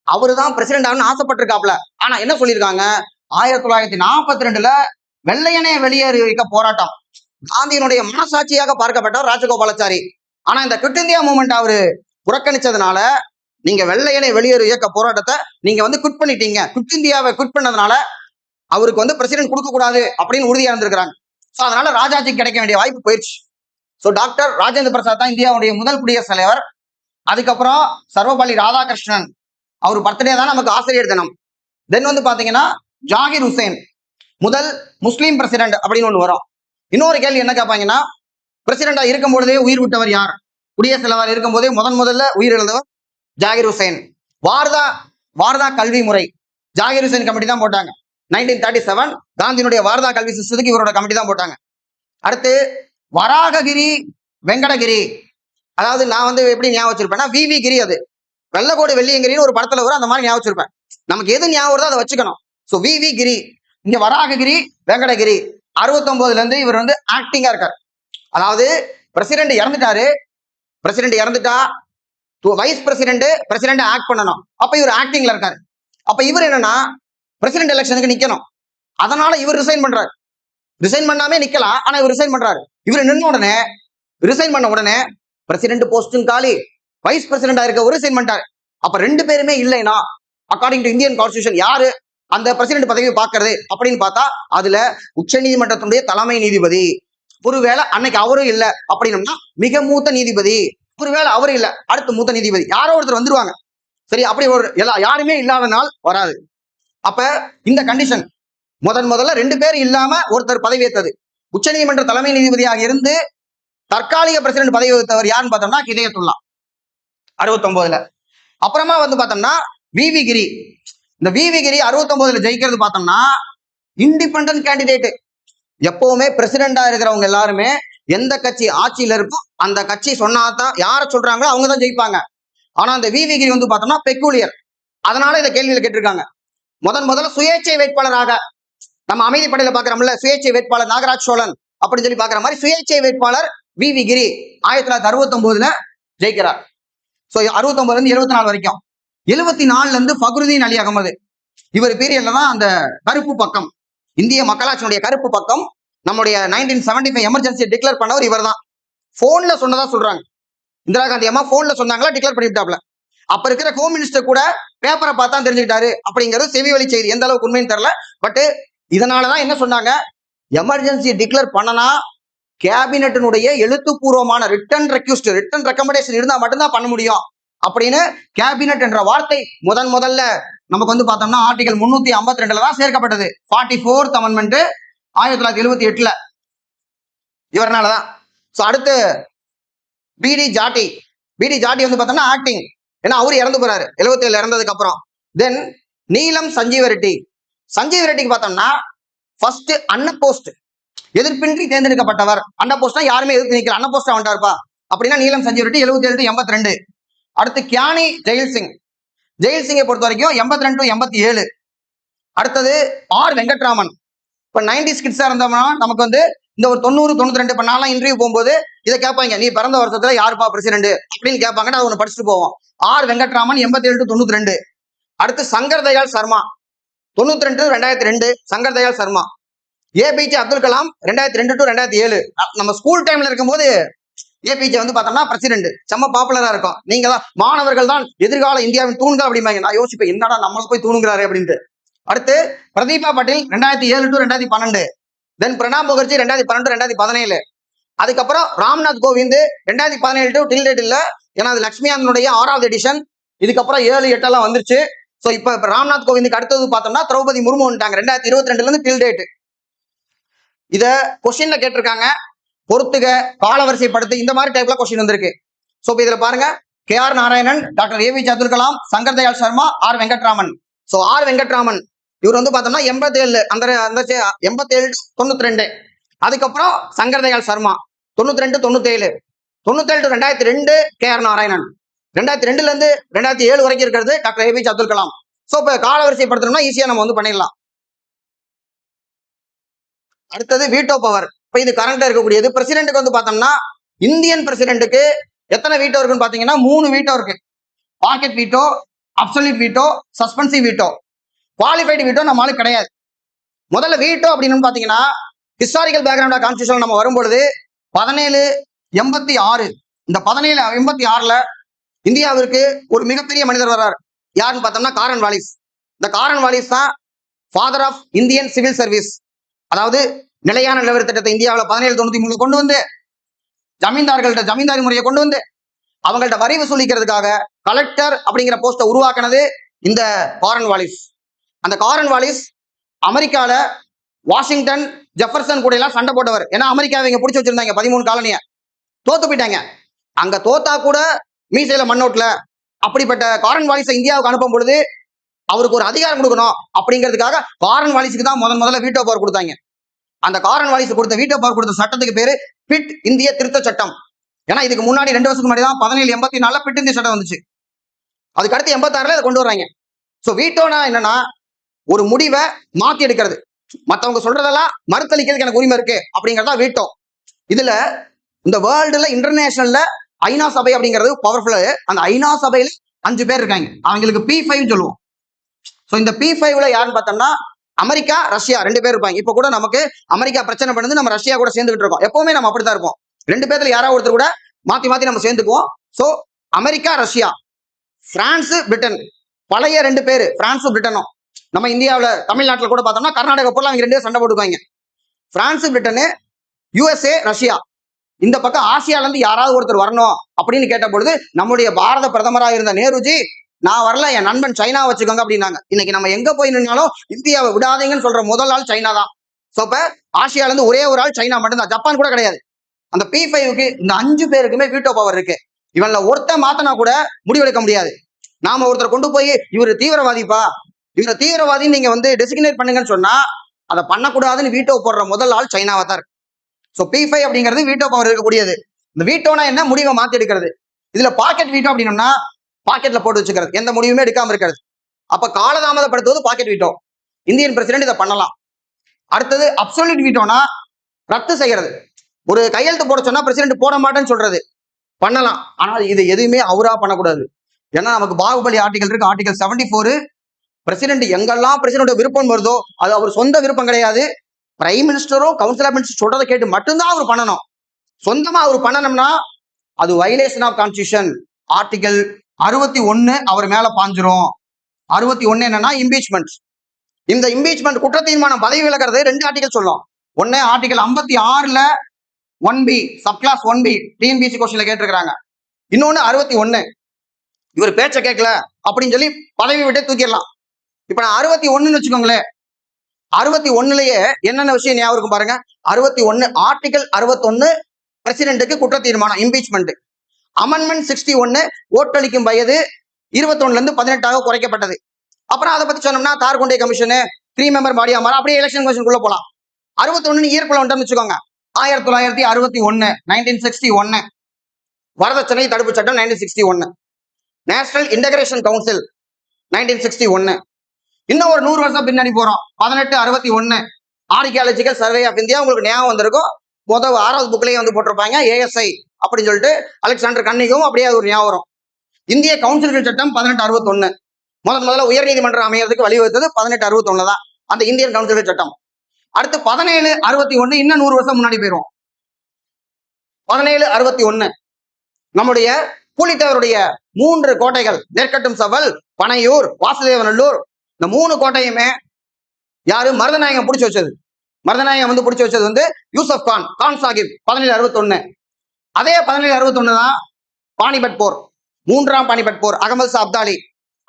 அவருதான் பிரசிடென்ட் ஆகணும்னு ஆசைப்பட்டிருக்காப்ல. ஆனா என்ன சொல்லியிருக்காங்க, 1942ல வெள்ளையனே வெளியேறி வைக்க போராட்டம் காந்தியினுடைய மனசாட்சியாக பார்க்கப்பட்டவர் ராஜகோபாலாச்சாரி. ஆனா இந்த குவிட் இந்தியா மூவ்மெண்ட் அவரு புறக்கணிச்சதுனால நீங்க வெள்ளையனை வெளியேறு இயக்க போராட்டத்தை நீங்க வந்து குவிட் பண்ணிட்டீங்க. குவிட் இந்தியாவை குவிட் பண்ணதுனால அவருக்கு வந்து பிரசிடென்ட் கொடுக்க கூடாது அப்படின்னு உறுதியா இருந்திருக்கிறாங்க. ஸோ அதனால ராஜாஜிக்கு கிடைக்க வேண்டிய வாய்ப்பு போயிடுச்சு. ஸோ டாக்டர் ராஜேந்திர பிரசாத் தான் இந்தியாவுடைய முதல் குடியரசுத் தலைவர். அதுக்கப்புறம் சர்வபள்ளி ராதாகிருஷ்ணன், அவர் பர்த்டே தான் நமக்கு ஆசிரியர் தினம். தென் வந்து பாத்தீங்கன்னா ஜாகிர் ஹுசேன் முதல் முஸ்லீம் பிரசிடென்ட் அப்படின்னு ஒண்ணு வரும். இன்னொரு கேள்வி என்ன கேட்பாங்கன்னா, பிரசிடென்டா இருக்கும் பொழுதே உயிர் விட்டவர் யார்? குடியரசுத் தலைவர் இருக்கும் போதே முதல்ல உயிர் இழந்தவர் ஜாகிர் ஹுசேன். வார்தா கல்வி முறை ஜாகிர் ஹுசேன் கமிட்டி தான் போட்டாங்க. 1937 காந்தியினுடைய வார்தா கல்வி சிஸ்டத்துக்கு இவரோட கமிட்டி தான் போட்டாங்க. அடுத்து வராககிரி வெங்கடகிரி, அதாவது நான் வந்து எப்படி ஞாபகம் வச்சிருப்பேன்னா விவி கிரி, அது வெள்ளக்கோடு வெள்ளியங்கிரின்னு ஒரு படத்துல வரும். அந்த மாதிரி ஞாபகம் வச்சிருப்பேன். நமக்கு எது ஞாபகம் வருதோ அதை வச்சுக்கணும். ஸோ விவி கிரி, இங்க வராககிரி வெங்கடகிரி. 69ல இருந்து இவர் வந்து ஆக்டிங்கா இருக்கார். அதாவது பிரசிடென்ட் இறந்துட்டா வைஸ் பிரசிடென்ட் ஆக்ட் பண்ணணும். அப்ப இவர் ஆக்டிங்ல இருக்காரு. அப்ப இவர் என்னன்னா பிரசிடென்ட் எலெக்ஷனுக்கு நிக்கணும். அதனால இவர் ரிசைன் பண்றாரு. ரிசைன் பண்ணாமே நிக்கலாம், ஆனா இவர் ரிசைன் பண்றாரு. இவர் ரிசைன் பண்ண உடனே பிரசிடென்ட் போஸ்டும் காலி, வைஸ் பிரசிடென்டா இருக்க ஒரு ரிசைன் பண்ணிட்டாரு. அப்ப 2 பேருமே இல்லைன்னா அக்கார்டிங் டு இந்தியன் கான்ஸ்டியூஷன் யாரு அந்த பிரசிடென்ட் பதவியை பார்க்கறது அப்படின்னு பார்த்தா அதுல உச்ச நீதிமன்றத்தினுடைய தலைமை நீதிபதி. ஒருவேளை அன்னைக்கு அவரும் இல்லை அப்படின்னம்னா மிக மூத்த நீதிபதி. ஒருவேளை அவரும் இல்லை, அடுத்த மூத்த நீதிபதி யாரோ ஒருத்தர் வந்துருவாங்க. சரி, அப்படி ஒரு யாருமே இல்லாத நாள் வராது. அப்ப இந்த கண்டிஷன் முதல்ல 2 பேர் இல்லாம ஒருத்தர் பதவி ஏற்றது. உச்ச நீதிமன்ற தலைமை நீதிபதியாக இருந்து தற்காலிக பிரசிடென்ட் பதவி வகித்தவர் யாருன்னு பார்த்தோம்னா ஹிதயத்துல்லா 69ல. அப்புறமா வந்து பார்த்தோம்னா விவி கிரி. இந்த விவி கிரி 69ல ஜெயிக்கிறது பார்த்தோம்னா இண்டிபெண்டன்ட் கேண்டிடேட். எப்பவுமே பிரசிடென்டா இருக்கிறவங்க எல்லாருமே எந்த கட்சி ஆட்சியில இருக்கோ அந்த கட்சி சொன்னாதான், யாரை சொல்றாங்களோ அவங்க தான் ஜெயிப்பாங்க. ஆனா அந்த விவி கிரி வந்து பார்த்தோம்னா பெக்கூலியர். அதனால இந்த கேள்வியில கேட்டிருக்காங்க. முதல்ல சுயேட்சை வேட்பாளராக, நம்ம அமைதிப்படையில பாக்குறோம்ல சுயேட்சை வேட்பாளர் நாகராஜ் சோழன் அப்படின்னு சொல்லி பாக்குற மாதிரி சுயேட்சை வேட்பாளர் விவி கிரி 1969ல ஜெயிக்கிறார். ஸோ 69ல இருந்து 74 வரைக்கும். 74ல இருந்து ஃபக்ருதீன் அலி அகமது, இவர் பீரியட்ல தான் அந்த கருப்பு பக்கம் இந்திய மக்களாட்சியினுடைய கருப்பு பக்கம் நம்முடைய 1975 எமர்ஜென்சி டிக்ளேர் பண்ணவர் இவர் தான். போன்ல சொன்னதா சொல்றாங்க. இந்திரா காந்தி அம்மா போன்ல சொன்னாங்களா, டிக்ளேர் பண்ணிவிட்டாப்ல. அப்ப இருக்கிற ஹோம் மினிஸ்டர் கூட பேப்பரை பார்த்தா தெரிஞ்சுக்கிட்டாரு அப்படிங்கிறது செவி வழி செய்தி. எந்த அளவுக்கு உண்மைன்னு தெரியல. பட் இதனாலதான் என்ன சொன்னாங்க, எமர்ஜென்சி டிக்ளேர் பண்ணனா கேபினெட்டினுடைய எழுத்துப்பூர்வமான ரிட்டன் ரெக்கமெண்டேஷன் இருந்தா மட்டும்தான் பண்ண முடியும் அப்படின்னு கேபினெட் என்ற வார்த்தை முதல்ல நமக்கு வந்து பார்த்தோம்னா ஆர்டிகல் 352 தான் சேர்க்கப்பட்டது. 44th amendment 1978 இவர்னாலதான். அடுத்து பிடி ஜாட்டி வந்து பார்த்தோம்னா ஆக்டிங், ஏன்னா அவரு இறந்து போறாரு 77 இறந்ததுக்கு அப்புறம். தென் நீலம் சஞ்சீவ ரெட்டிக்கு பார்த்தோம்னா ஃபர்ஸ்ட் அன்னபோஸ்ட் எதிர்ப்பின்றி தேர்ந்தெடுக்கப்பட்டவர். அன்னபோஸ்ட்னா யாருமே எதிர்த்து நிற்கல, அன்னபோஸ்டா வந்துட்டாருப்பா அப்படின்னா நீலம் சஞ்சீவ ரெட்டி 77 to 82. அடுத்து கியானி ஜெயில் சிங்கை பொறுத்த வரைக்கும் 82 to 87. அடுத்தது ஆர் வெங்கட்ராமன். இப்ப 90s கிட்ஸா இருந்தோம்னா நமக்கு வந்து இந்த ஒரு 90 92 இப்ப நான்லாம் இன்டர்வியூ போகும்போது இதை கேட்பாங்க, நீ பிறந்த வருஷத்துல யாருப்பா பிரசிடென்ட் அப்படின்னு கேட்பாங்க. நான் ஒன்று படிச்சுட்டு போவோம். R Venkataraman 87 to 92. அடுத்து Shankar Dayal Sharma 92 to 2002 Shankar Dayal Sharma. APJ Abdul Kalam 2002 to 2007. நம்ம ஸ்கூல் டைம்ல இருக்கும்போது ஏபிஜே வந்து பார்த்தோம்னா பிரசிடென்ட் செம்ம பாப்புலரா இருக்கும். நீங்க தான் மாணவர்கள் தான் எதிர்கால இந்தியாவின் தூண்கள் அப்படிம்பாங்க. நான் யோசிப்பேன், என்னடா நம்மள போய் தூணுங்கிறாரு அப்படின்ட்டு. அடுத்து பிரதீபா பட்டேல் 2007 to 2012. தென் பிரணாப் முகர்ஜி 2012 2017. அதுக்கப்புறம் Ramnath Kovind 2017 to till date இல்ல, ஏன்னா அது லட்சுமியாந்தனுடைய 6வது எடிஷன். இதுக்கப்புறம் 7 8 எல்லாம் வந்துருச்சு. ஸோ இப்ப ராம்நாத் கோவிந்துக்கு அடுத்தது பார்த்தோம்னா திரௌபதி முர்மு வந்துட்டாங்க 2022 இருந்து டில் டேட். இத கொஸ்டின்ல கேட்டிருக்காங்க, பொறுத்துக, காலவரிசைப்படுத்து, இந்த மாதிரி டைப்ல கொஸ்டின் வந்திருக்கு. ஸோ இதுல பாருங்க, KR Narayanan, doctor APJ Abdul Kalam, Shankar Dayal Sharma, R Venkataraman. So R Venkataraman இவர் வந்து பார்த்தோம்னா 87 அந்த 87 92. அதுக்கப்புறம் சங்கர் தயாள் சர்மா 92 97. 97 to 2002 KR Narayanan. 2002 இருந்து 2007 வரைக்கும் இருக்கிறது doctor APJ Abdul Kalam. So இப்போ காலவரிசைப்படுத்தணும்னா ஈஸியா நம்ம வந்து பண்ணிடலாம். அடுத்தது வீட்டோ பவர். இப்ப இது கரண்டா இருக்கக்கூடியது. பிரசிடென்ட்டுக்கு வந்து பார்த்தோம்னா இந்தியன் பிரசிடென்ட்டுக்கு எத்தனை வீட்டோ இருக்குன்னு பாத்தீங்கன்னா 3 வீட்டோ இருக்கு. Pocket veto, absolute veto, suspensive veto. Qualified veto நம்மளுக்கு கிடையாது. முதல்ல வீட்டோ அப்படின்னு பாத்தீங்கன்னா ஹிஸ்டாரிக்கல் பேக்ரவுண்ட் ஆஃப் கான்ஸ்டிடியூஷன் நம்ம வரும்பொழுது 1786 இந்த 1786ல இந்தியாவிற்கு ஒரு மிகப்பெரிய மனிதர் வர்றார். யாருன்னு பார்த்தோம்னா காரன் வாலிஸ். இந்த காரன் வாலிஸ் தான் father of Indian civil service, அதாவது நிலையான நிலவரி திட்டத்தை இந்தியாவில் 1793 கொண்டு வந்து ஜமீன்தார்கள்ட்ட ஜமீன்தாரி முறையை கொண்டு வந்து அவங்கள்ட்ட வரி வசூலிக்கிறதுக்காக கலெக்டர் அப்படிங்கிற போஸ்ட்டை உருவாக்கினது இந்த காரன் வாலிஸ். அந்த காரன் வாலிஸ் அமெரிக்கால வாஷிங்டன் ஜெஃபர்சன் கூட எல்லாம் சண்டை போட்டவர். ஏன்னா அமெரிக்காவை இங்க பிடிச்சி வச்சிருந்தாங்க 13 காலனிய, தோத்து போயிட்டாங்க. அங்க தோத்தா கூட மீசையில மண்ணோட்ல. அப்படிப்பட்ட காரன் வாலிஸை இந்தியாவுக்கு அனுப்பும் பொழுது அவருக்கு ஒரு அதிகாரம் கொடுக்கணும் அப்படிங்கிறதுக்காக காரன் வாலிஸுக்கு தான் முதல்ல வீட்டோ பவர் கொடுத்தாங்க. அந்த காரன் வாலிஸ் கொடுத்த வீட்டோ பவர் கொடுத்த சட்டத்துக்கு பேரு பிட் இந்திய திருத்த சட்டம். ஏன்னா இதுக்கு முன்னாடி 2 வருஷத்துக்கு முன்னாடி தான் 1784 பிட் இந்திய சட்டம் வந்துச்சு. அதுக்கு அடுத்து 86ல அதை கொண்டு வர்றாங்க. ஸோ வீட்டோனா என்னன்னா ஒரு முடிவை மாத்தி எடுக்கிறது, மற்றவங்க சொல்றதெல்லாம் மறுத்தளிக்கிறதுக்கு எனக்கு உரிமை இருக்கு அப்படிங்கிறதா வீட்டோ. இதுல இந்த வேர்ல்டுல இன்டர்நேஷனல்ல ஐநா சபை அப்படிங்கிறது பவர்ஃபுல். அந்த ஐநா சபையில 5 பேர் இருக்காங்க, அவங்களுக்கு P5 சொல்லுவோம். ஸோ இந்த P5ல யாருன்னு பார்த்தோம்னா அமெரிக்கா, ரஷ்யா 2 பேர் இருப்பாங்க. இப்ப கூட நமக்கு அமெரிக்கா பிரச்சனை பண்ணுது, நம்ம ரஷ்யா கூட சேர்ந்துகிட்டு இருக்கோம். எப்பவுமே நம்ம அப்படித்தான் இருப்போம். 2 பேர்ல யாராவது ஒருத்தர் கூட மாத்தி மாத்தி நம்ம சேர்ந்துக்குவோம். So America, Russia, France, Britain. பழைய 2 பேர் பிரான்ஸும் பிரிட்டனும். நம்ம இந்தியாவில் தமிழ்நாட்டில் கூட பார்த்தோம்னா கர்நாடகா போல அவங்க 2 பேரும் சண்டை போட்டுக்குவாங்க. France, Britain, USA, Russia. இந்த பக்கம் ஆசியால இருந்து யாராவது ஒருத்தர் வரணும் அப்படின்னு கேட்ட பொழுது நம்முடைய பாரத பிரதமராக இருந்த நேருஜி, நான் வரல, என் நண்பன் சைனா வச்சுக்கோங்க அப்படின்னாங்க. இன்னைக்கு நம்ம எங்க போய் நின்னாலும் இந்தியாவை விடாதீங்கன்னு சொல்ற முதல் ஆள் சைனா தான். ஸோ இப்ப ஆசியால இருந்து ஒரே ஒரு ஆள் சைனா மட்டும்தான், ஜப்பான் கூட கிடையாது. அந்த P5க்கு இந்த 5 பேருக்குமே வீட்டோ பவர் இருக்கு. இவன்ல ஒருத்தன் மாத்தனா கூட முடிவெடுக்க முடியாது. நாம ஒருத்தர் கொண்டு போய் இவர் தீவிரவாதிப்பா, இவரை தீவிரவாதின்னு நீங்க வந்து டெசிக்னேட் பண்ணுங்கன்னு சொன்னா அதை பண்ணக்கூடாதுன்னு வீட்டோ போடுற முதல் ஆள் சைனாவா தான் இருக்கு. ஸோ P5 அப்படிங்கிறது வீட்டோ பவர் இருக்கக்கூடியது. இந்த வீட்டோனா என்ன, முடிவை மாத்தி எடுக்கிறது. இதுல பாக்கெட் வீட்டோ அப்படின்னா பாக்கெட்ல போட்டு வச்சுக்கிறது, எந்த முடிவுமே எடுக்காம இருக்கிறது. அப்ப காலதாமதப்படுத்துவது பாக்கெட் வீட்டோ. இந்தியன் பிரசிடென்ட் இதை பண்ணலாம். அடுத்தது அப்சல்யூட் வீட்டோனா ரத்து செய்யறது. ஒரு கையெழுத்து போட சொன்னா பிரசிடென்ட் போட மாட்டேன்னு சொல்றது பண்ணலாம். ஆனால் இது எதுவுமே அவரா பண்ணக்கூடாது. ஏன்னா நமக்கு பாகுபலி ஆர்டிகல் இருக்கு, ஆர்டிகல் 74. பிரசிடென்ட் எங்கெல்லாம் பிரசிடென்ட் விருப்பம் வருதோ அது அவர் சொந்த விருப்பம் கிடையாது. பிரைம் மினிஸ்டரும் கவுன்சில் ஆஃப் மினிஸ்டர் சொல்றதை கேட்டு மட்டும்தான் அவர் பண்ணணும். சொந்தமா அவர் பண்ணணும்னா அது வயலேஷன் ஆஃப் கான்ஸ்டிடியூஷன். ஆர்டிகல் 61 அவர் மேல பாஞ்சிரும். 61 என்னன்னா இம்பீச்மெண்ட். இந்த இம்பீச்மெண்ட் குற்ற தீர்மானம் பதவி விலகிறது 2 ஆர்டிகல் சொல்லும். ஒன்னு article 56ல 1B subclass 1B TNPSC கொஸ்டின்ல கேட்டிருக்காங்க. இன்னொன்னு 61 இவர் பேச்ச கேட்கல அப்படின்னு சொல்லி பதவி விட்டு தூக்கிடலாம். இப்ப நான் 61ன்னு வச்சுக்கோங்களேன். 61லயே என்னென்ன விஷயம் ஞாபகம் இருக்கும் பாருங்க. 61 ஆர்டிகல் 61 பிரசிடென்ட்டுக்கு குற்ற தீர்மானம் இம்பீச்மெண்ட். அமெண்ட்மெண்ட் 61 ஓட்டளிக்கும் வயது 21ல இருந்து 18ஆக குறைக்கப்பட்டது. அப்புறம் அதை பத்தி சொன்னோம்னா தார்குண்டே கமிஷனு 3 மெம்பர் பாடியா மாற அப்படியே எலெக்ஷன் கமிஷனுக்குள்ள போலாம். 61 இயற்குள்ள வந்துட்டோம்னு வச்சுக்கோங்க. 1961 1961 வரதட்சணை தடுப்பு சட்டம் 1961, நேஷனல் இன்டகிரேஷன் கவுன்சில் 1961. இன்னும் ஒரு 100 வருஷம் பின்னாடி போறோம். 1861 ஆர்கியாலஜிக்கல் சர்வே ஆஃப் இந்தியா. உங்களுக்கு ஞாபகம் வந்திருக்கும். முதல் 6வது புக்லயே வந்து போட்டிருப்பாங்க ASI அப்படின்னு சொல்லிட்டு அலெக்சாண்டர் கன்னிகும் அப்படியே ஒரு ஞாபகம் வரும். இந்திய கவுன்சில்கள் சட்டம் 1861 முதல்ல உயர்நீதிமன்றம் அமையறதுக்கு வழிவகுத்தது 1861 தான் அந்த இந்தியன் கவுன்சில்கள் சட்டம். அடுத்து 1761 இன்னும் 100 வருஷம் முன்னாடி போயிரும். 1761 நம்முடைய பூலித்தேவருடைய 3 கோட்டைகள் நெற்கட்டும் சவல், பனையூர், வாசுதேவநல்லூர், இந்த 3 கோட்டையுமே யாரு மருதநாயகம் பிடிச்சு வச்சது. மருதநாயகம் வந்து பிடிச்சு வச்சது வந்து யூசப் கான், கான் சாஹிப் 1761. அதே 1761 தான் பானிபட் போர், 3ஆம் பானிபட் போர், அகமது ஷா அப்தாலி.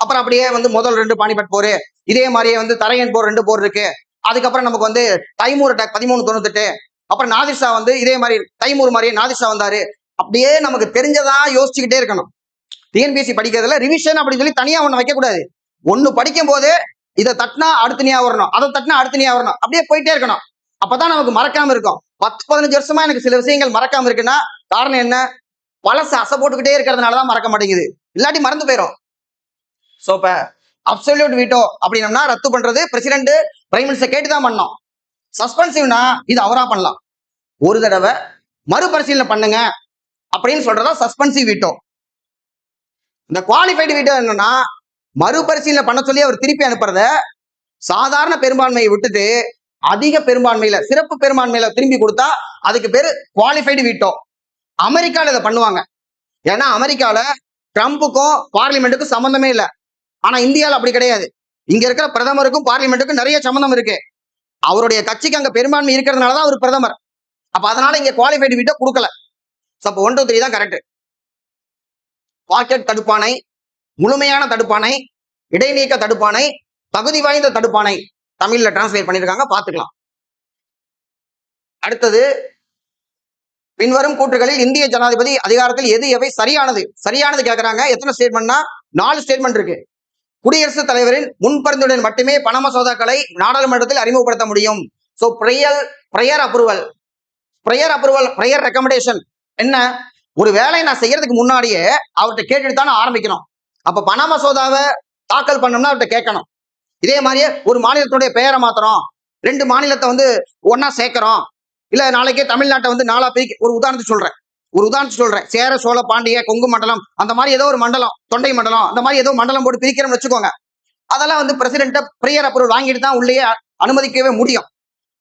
அப்புறம் அப்படியே வந்து முதல் 2 பானிபட் போர், இதே மாதிரியே வந்து தரையன் போர் 2 போர் இருக்கு. அதுக்கப்புறம் நமக்கு வந்து தைமூர் அட்டாக் 1398. அப்புறம் நாதிர்ஷா வந்து இதே மாதிரி தைமூர் மாதிரியே நாதிர்ஷா வந்தாரு. அப்படியே நமக்கு தெரிஞ்சதா யோசிச்சுக்கிட்டே இருக்கணும். டிஎன்பிஎஸ்சி படிக்கிறதுல ரிவிஷன் அப்படின்னு சொல்லி தனியா ஒண்ணு வைக்க கூடாது. ஒண்ணு படிக்கும் போது இதை தட்டினா அடுத்த ஞாபகம் வரணும், அதை தட்டினா அடுத்த ஞாபகம் வரணும், அப்படியே போயிட்டே இருக்கணும். அப்பதான் நமக்கு மறக்காம இருக்கும். 10-15 வருஷமா எனக்கு சில விஷயங்கள் மறக்காம இருக்குன்னா காரணம் என்ன? பழச அசை போட்டுக்கிட்டே இருக்கிறதுனாலதான் மறக்க மாட்டேங்குது, இல்லாட்டி மறந்து போயிடும். சோ இப்ப அப்சல்யூட் வீட்டோ அப்படின்னம்னா ரத்து பண்றது பிரசிடென்ட் பிரைம் மினிஸ்டர் கேட்டுதான் பண்ணோம். சஸ்பென்சிவ்னா இது அவரா பண்ணலாம். ஒரு தடவை மறுபரிசீலனை பண்ணுங்க அப்படின்னு சொல்றதா சஸ்பென்சிவ் வீட்டோ. இந்த குவாலிஃபைடு வீட்டோ என்னன்னா மறுபரிசீலனை பண்ண சொல்லி அவர் திருப்பி அனுப்புறத சாதாரண பெரும்பான்மையை விட்டுட்டு அதிக பெரும்பான்மையில சிறப்பு பெரும்பான்மையில திரும்பி கொடுத்தா அதுக்கு பேரு குவாலிஃபைடு வீட்டோ. அமெரிக்கால இதை பண்ணுவாங்க. ஏன்னா அமெரிக்கால ட்ரம்புக்கும் பார்லிமெண்ட்டுக்கும் சம்பந்தமே இல்லை. ஆனா இந்தியாவில் அப்படி கிடையாது. இங்க இருக்கிற பிரதமருக்கும் பார்லிமெண்ட்டுக்கும் நிறைய சம்பந்தம் இருக்கு. அவருடைய கட்சிக்கு அங்க பெரும்பான்மை இருக்கிறதுனாலதான் அவர் பிரதமர். அப்ப அதனால இங்க குவாலிஃபைடு வீட்டோ கொடுக்கல. அப்ப 1, 2, 3 தான் கரெக்ட். பாக்கெட் தடுப்பானை, முழுமையான தடுப்பானை, இடைநீக்க தடுப்பானை, தகுதி வாய்ந்த தடுப்பானை தமிழ்ல டிரான்ஸ்லேட் பண்ணிருக்காங்க, பாத்துக்கலாம். அடுத்தது பின்வரும் கூற்றுகளில் இந்திய ஜனாதிபதி அதிகாரத்தில் எது எவை சரியானது? சரியானது கேட்கறாங்க. எத்தனை ஸ்டேட்மெண்ட்னா 4 ஸ்டேட்மெண்ட் இருக்கு. குடியரசுத் தலைவரின் முன்பரிந்துடன் மட்டுமே பண மசோதாக்களை நாடாளுமன்றத்தில் அறிமுகப்படுத்த முடியும். So prior approval, prior recommendation என்ன? ஒரு வேலையை நான் செய்யறதுக்கு முன்னாடியே அவர்கிட்ட கேட்டுட்டு தானே ஆரம்பிக்கணும். அப்ப பண மசோதாவை தாக்கல் பண்ணோம்னா அவர்கிட்ட கேட்கணும். இதே மாதிரியே ஒரு மாநிலத்துடைய பெயரை மாத்திரம், 2 மாநிலத்தை வந்து ஒன்னா சேர்க்கிறோம், இல்ல நாளைக்கே தமிழ்நாட்டை வந்து 4ஆ பிரிக்க, ஒரு உதாரணத்துக்கு சொல்றேன், சேர சோழ பாண்டிய கொங்கு மண்டலம் அந்த மாதிரி ஏதோ ஒரு மண்டலம், தொண்டை மண்டலம் அந்த மாதிரி ஏதோ மண்டலம் போட்டு பிரிக்கிறோம்னு வச்சுக்கோங்க. அதெல்லாம் வந்து பிரசிடென்ட் ப்ரையர் அப்ரூவல் வாங்கிட்டு தான் உள்ளே அனுமதிக்கவே முடியும்.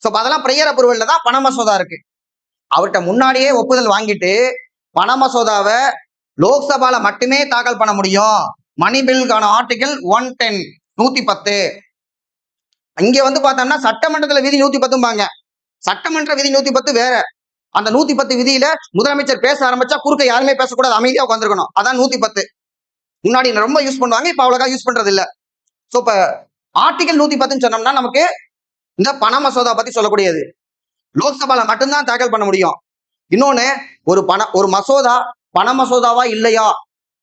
சோ அதெல்லாம் ப்ரையர் அப்ரூவல்ல தான் பண மசோதா இருக்கு. அவர்கிட்ட முன்னாடியே ஒப்புதல் வாங்கிட்டு பண மசோதாவை லோக்சபால மட்டுமே தாக்கல் பண்ண முடியும். மணி பில்லுக்கான ஆர்டிகல் 110 110. இங்க வந்து பார்த்தோம்னா சட்டமன்றத்துல விதி 110 சட்டமன்ற விதி 110 வேற. அந்த 110 விதியில முதலமைச்சர் பேச ஆரம்பிச்சா குறுக்க யாருமே பேசக்கூடாது, அமைதியா உட்காந்துருக்கணும். அதான் 110. முன்னாடி ரொம்ப யூஸ் பண்ணுவாங்க, இப்ப அவ்வளவுக்கா யூஸ் பண்றது இல்ல. சோ இப்ப ஆர்டிகல் 110 சொன்னோம்னா நமக்கு இந்த பண மசோதா பத்தி சொல்லக்கூடியது. லோக்சபால மட்டும்தான் தாக்கல் பண்ண முடியும். இன்னொன்னு ஒரு மசோதா பண மசோதாவா இல்லையா,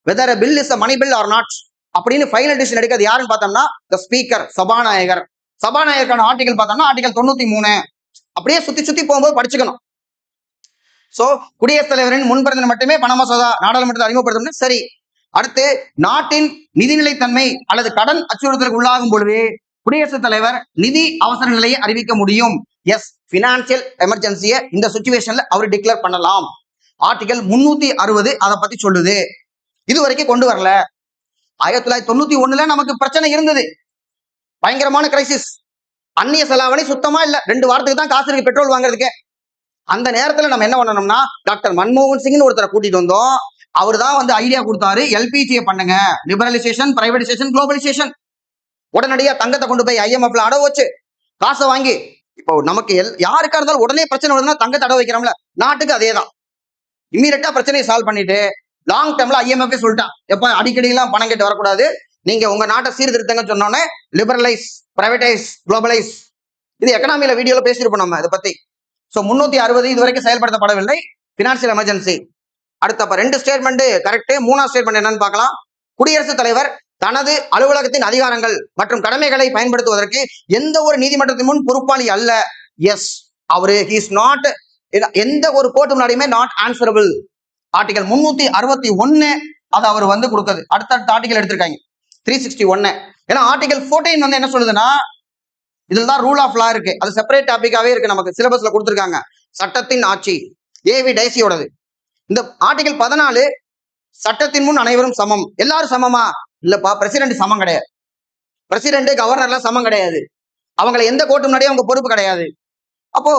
whether bill is money bill or not அப்படின்னு ஃபைனல் டிசிஷன் எடுக்கிறது யாருன்னு பார்த்தோம்னா ஸ்பீக்கர், சபாநாயகர். சபாநாயகருக்கான ஆர்டிகல் பார்த்தோம்னா ஆர்டிகல் 93. அப்படியே சுத்தி போகும்போது படிச்சுக்கணும். சோ குடியரசுத் தலைவரின் முன்பரிந்துரை மட்டுமே பண மசோதா நாடாளுமன்றத்தில் அறிமுகப்படுத்தும். சரி, அடுத்து நாட்டின் நிதிநிலைத்தன்மை அல்லது கடன் அச்சுறுத்தலுக்கு உள்ளாகும் பொழுது குடியரசுத் தலைவர் நிதி அவசர நிலையை அறிவிக்க முடியும். எஸ், பினான்சியல் எமர்ஜென்சியை இந்த சிச்சுவேஷன்ல அவர் டிக்ளேர் பண்ணலாம். ஆர்டிகல் 360 அதை பத்தி சொல்லுது. இது வரைக்கும் கொண்டு வரல. 1991 நமக்கு பிரச்சனை இருந்தது. பயங்கரமான கிரைசிஸ். அந்நிய செலாவணி சுத்தமா இல்ல. 2 வாரத்துக்கு தான் காசு இருக்கு பெட்ரோல் வாங்குறதுக்கு. அந்த நேரத்துல நம்ம என்ன பண்ணணும்னா டாக்டர் மன்மோகன் சிங்னு ஒருத்தரை கூட்டிட்டு வந்தோம். அவர் தான் வந்து ஐடியா கொடுத்தாரு, எல்பிஜியை பண்ணுங்க, லிபரலைசேஷன், பிரைவேடைசேஷன், குளோபலைசேஷன். உடனடியா தங்கத்தை கொண்டு போய் ஐஎம்எஃப்ல அடவு வச்சு காசை வாங்கி, இப்போ நமக்கு யாருக்கா இருந்தாலும் உடனே பிரச்சனை வருதுன்னா தங்கத்தை அடவு வைக்கிறோம்ல, நாட்டுக்கு அதே தான். இம்மீடியட்டா பிரச்சனையை சால்வ் பண்ணிட்டு லாங் டேர்ம்ல ஐஎம்எஃப் சொல்லிட்டான், எப்ப அடிக்கடி எல்லாம் பணம் கேட்டு வரக்கூடாது, நீங்க உங்க நாட்டை சீர்திருத்தங்க சொன்னோன்னே லிபரலைஸ், பிரைவேடைஸ், குளோபலைஸ். இது எக்கனாமியில வீடியோல பேசியிருப்போம் நம்ம இதை பத்தி. ஸோ 360 இது வரைக்கும் செயல்படுத்தப்படவில்லை. Financial emergency. அடுத்த 2 ஸ்டேட்மெண்ட் கரெக்ட். 3ஆவது ஸ்டேட்மெண்ட் என்னன்னு பார்க்கலாம். குடியரசுத் தலைவர் தனது அலுவலகத்தின் அதிகாரங்கள் மற்றும் கடமைகளை பயன்படுத்துவதற்கு எந்த ஒரு நீதிமன்றத்தின் முன் பொறுப்பாளி அல்ல. எஸ், அவரு இஸ் நாட், எந்த ஒரு கோர்ட்டு முன்னாடியுமே நாட் ஆன்சரபிள். ஆர்டிகல் 361 அது அவர் வந்து கொடுக்குது. அடுத்த ஆர்டிகல் எடுத்திருக்காங்க 361. ஏன்னா ஆர்டிகல் 14 வந்து என்ன சொல்லுதுன்னா, இதுல தான் ரூல் ஆஃப் லா இருக்கு. அது செப்பரேட் டாபிக்காவே இருக்கு, நமக்கு சிலபஸ்ல கொடுத்துருக்காங்க. சட்டத்தின் ஆட்சி, ஏவி டைசியோடது. இந்த ஆர்டிகல் 14 சட்டத்தின் முன் அனைவரும் சமம். எல்லாரும் சமமா? இல்லப்பா, பிரசிடென்ட் சமம் கிடையாது. பிரசிடென்ட் கவர்னர்லாம் சமம் கிடையாது. அவங்களை எந்த கோர்ட்டு முன்னாடியே அவங்க பொறுப்பு கிடையாது. அப்போ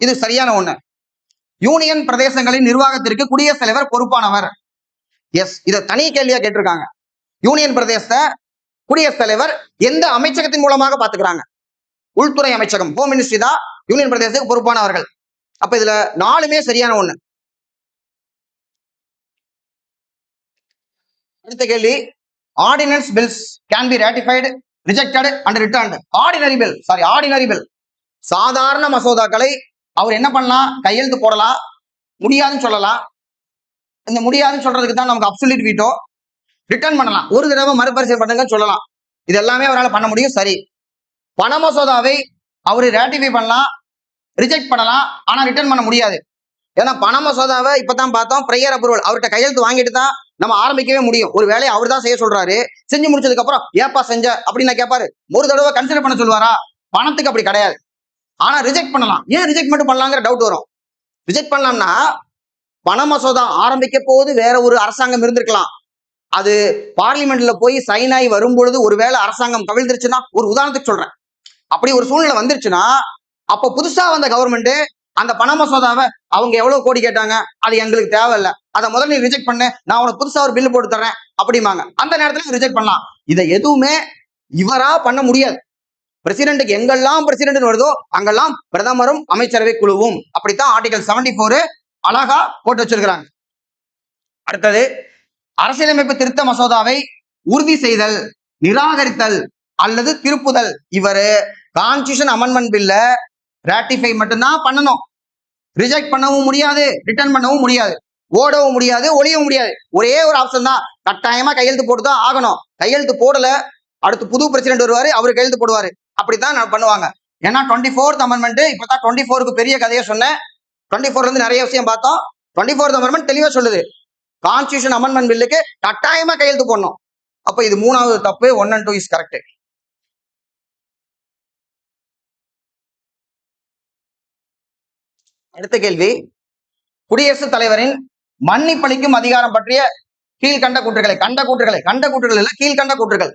இது சரியான ஒண்ணு. யூனியன் பிரதேசங்களின் நிர்வாகத்திற்கு குடியரசுத் தலைவர் பொறுப்பானவர். எஸ், இதை தனி கேள்வியா கேட்டிருக்காங்க. யூனியன் பிரதேசத்தை குடியரசுத் தலைவர் எந்த அமைச்சகத்தின் மூலமாக பாத்துக்கிறாங்க? உள்துறை அமைச்சகம், ஹோம் மினிஸ்ட்ரி தான் யூனியன் பிரதேசத்துக்கு பொறுப்பானவர்கள். அப்ப இதுல 4மே சரியான ஒண்ணு. அடுத்த கேள்வி, ordinance bills can be ratified, rejected and returned. Ordinary bill சாதாரண மசோதாக்களை அவர் என்ன பண்ணலாம்? கையெழுத்து போடலாம், முடியாதுன்னு சொல்லலாம். இந்த முடியாதுன்னு சொல்றதுக்கு தான் நமக்கு அப்சல்யூட் வீட்டோ. ரிட்டர்ன் பண்ணலாம், ஒரு தடவை மறுபரிசீலனை பண்ணுங்கன்னு சொல்லலாம். இது எல்லாமே அவரால் பண்ண முடியும். சரி, பண மசோதாவை அவரு ரேட்டிஃபை பண்ணலாம், ரிஜெக்ட் பண்ணலாம், ஆனா ரிட்டர்ன் பண்ண முடியாது. ஏன்னா பண மசோதாவை இப்பதான் பார்த்தோம், ப்ரையர் அப்ரூவல், அவர்கிட்ட கையெழுத்து வாங்கிட்டு தான் நம்ம ஆரம்பிக்கவே முடியும். ஒரு வேலையை அவர் தான் செய்ய சொல்றாரு. செஞ்சு முடிச்சதுக்கு அப்புறம் ஏப்பா செஞ்ச அப்படின்னு நான் கேட்பாரு. ஒரு தடவை கன்சிடர் பண்ண சொல்லுவாரா? பணத்துக்கு அப்படி கிடையாது. ஆனா ரிஜெக்ட் பண்ணலாம். ஏன் ரிஜெக்ட் மட்டும் பண்ணலாங்கிற டவுட் வரும். ரிஜெக்ட் பண்ணலாம்னா பண மசோதா ஆரம்பிக்க போது வேற ஒரு அரசாங்கம் இருந்திருக்கலாம். அது பார்லிமெண்ட்ல போய் சைன் ஆகி வரும்பொழுது ஒருவேளை அரசாங்கம் கவிழ்ந்துருச்சுன்னா, ஒரு உதாரணத்துக்கு சொல்றேன், அப்படி ஒரு சூழ்நிலை வந்துருச்சுன்னா, அப்ப புதுசா வந்த கவர்மெண்ட் அந்த பண மசோதாவை அவங்க எவ்வளவு கோடி கேட்டாங்க, அது எங்களுக்கு தேவையில்லை, அதை முதல்ல நீ ரிஜெக்ட் பண்ணு, நான் உனக்கு புதுசா ஒரு பில் போட்டு தர்றேன் அப்படிமாங்க. அந்த நேரத்துல ரிஜெக்ட் பண்ணலாம். இதை எதுவுமே இவரா பண்ண முடியாது. பிரசிடென்ட்டுக்கு எங்கெல்லாம் பிரசிடென்ட் வருதோ அங்கெல்லாம் பிரதமரும் அமைச்சரவை குழுவும். அப்படித்தான் ஆர்டிகல் 74 அழகா போட்டு வச்சிருக்கிறாங்க. அடுத்தது, அரசியலமைப்பு திருத்த மசோதாவை உறுதி செய்தல், நிராகரித்தல் அல்லது திருப்புதல். இவரு கான்ஸ்டிடியூஷன் அமெண்ட்மெண்ட் பில்ல ராட்டிஃபை மட்டும்தான் பண்ணணும். ரிஜெக்ட் பண்ணவும் முடியாது, ரிட்டர்ன் பண்ணவும் முடியாது, ஓடவும் முடியாது, ஒளியவும் முடியாது. ஒரே ஒரு ஆப்ஷன் தான், கட்டாயமா கையெழுத்து போட்டுதான் ஆகணும். கையெழுத்து போடல, அடுத்து புது பிரசிடென்ட் வருவாரு, அவரு கையெழுத்து போடுவாரு. அப்படித்தான் பண்ணுவாங்க. ஏன்னா 24th அமெண்ட்மெண்ட், இப்பதான் 24க்கு பெரிய கதையை சொன்னேன். 24 இருந்து நிறைய விஷயம் பார்த்தோம். 24th அமெண்ட்மெண்ட் தெளிவா சொல்லுது, கான்ஸ்டிடியூஷன் அமெண்ட்மெண்ட் பில்லுக்கு கட்டாயமா கையெழுத்து போடணும். அப்ப இது 3வது தப்பு. 1 and 2 இஸ் கரெக்ட். அடுத்த கேள்வி, குடியரசுத் தலைவரின் மன்னிப்பளிக்கும் அதிகாரம் பற்றிய கீழ்கண்ட கூற்றுகள் இல்ல, கீழ்கண்ட கூற்றுகள்.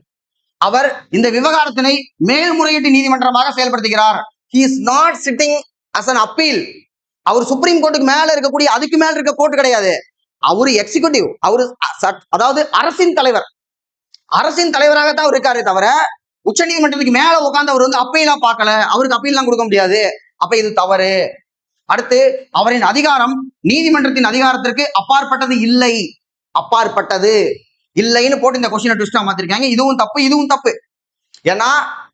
அவர் இந்த விவகாரத்தினை மேல்முறையீட்டு நீதிமன்றமாக செயல்படுத்துகிறார். He is not sitting as an appeal. அவர் சுப்ரீம் கோர்ட்டுக்கு மேல இருக்கக்கூடிய, அதுக்கு மேல இருக்க கோர்ட்டு கிடையாது. அவரு எக்ஸிகியூட்டிவ், அவரு அதாவது அரசின் தலைவர். அரசின் தலைவராகத்தான் அவர் இருக்காரு தவிர உச்ச நீதிமன்றத்துக்கு மேல உட்கார்ந்து அவர் வந்து அப்பீலா பார்க்கல. அவருக்கு அப்பீல்லாம் கொடுக்க முடியாது. அப்ப இது தவறு. அடுத்து, அவரின் அதிகாரம் நீதிமன்றத்தின் அதிகாரத்திற்கு அப்பாற்பட்டது இல்லை. அப்பாற்பட்டது இல்லைன்னு போட்டு இந்த கொஸ்டினை ட்விஸ்டா மாத்திருக்காங்க. இதுவும் தப்பு, இதுவும் தப்பு. ஏன்னா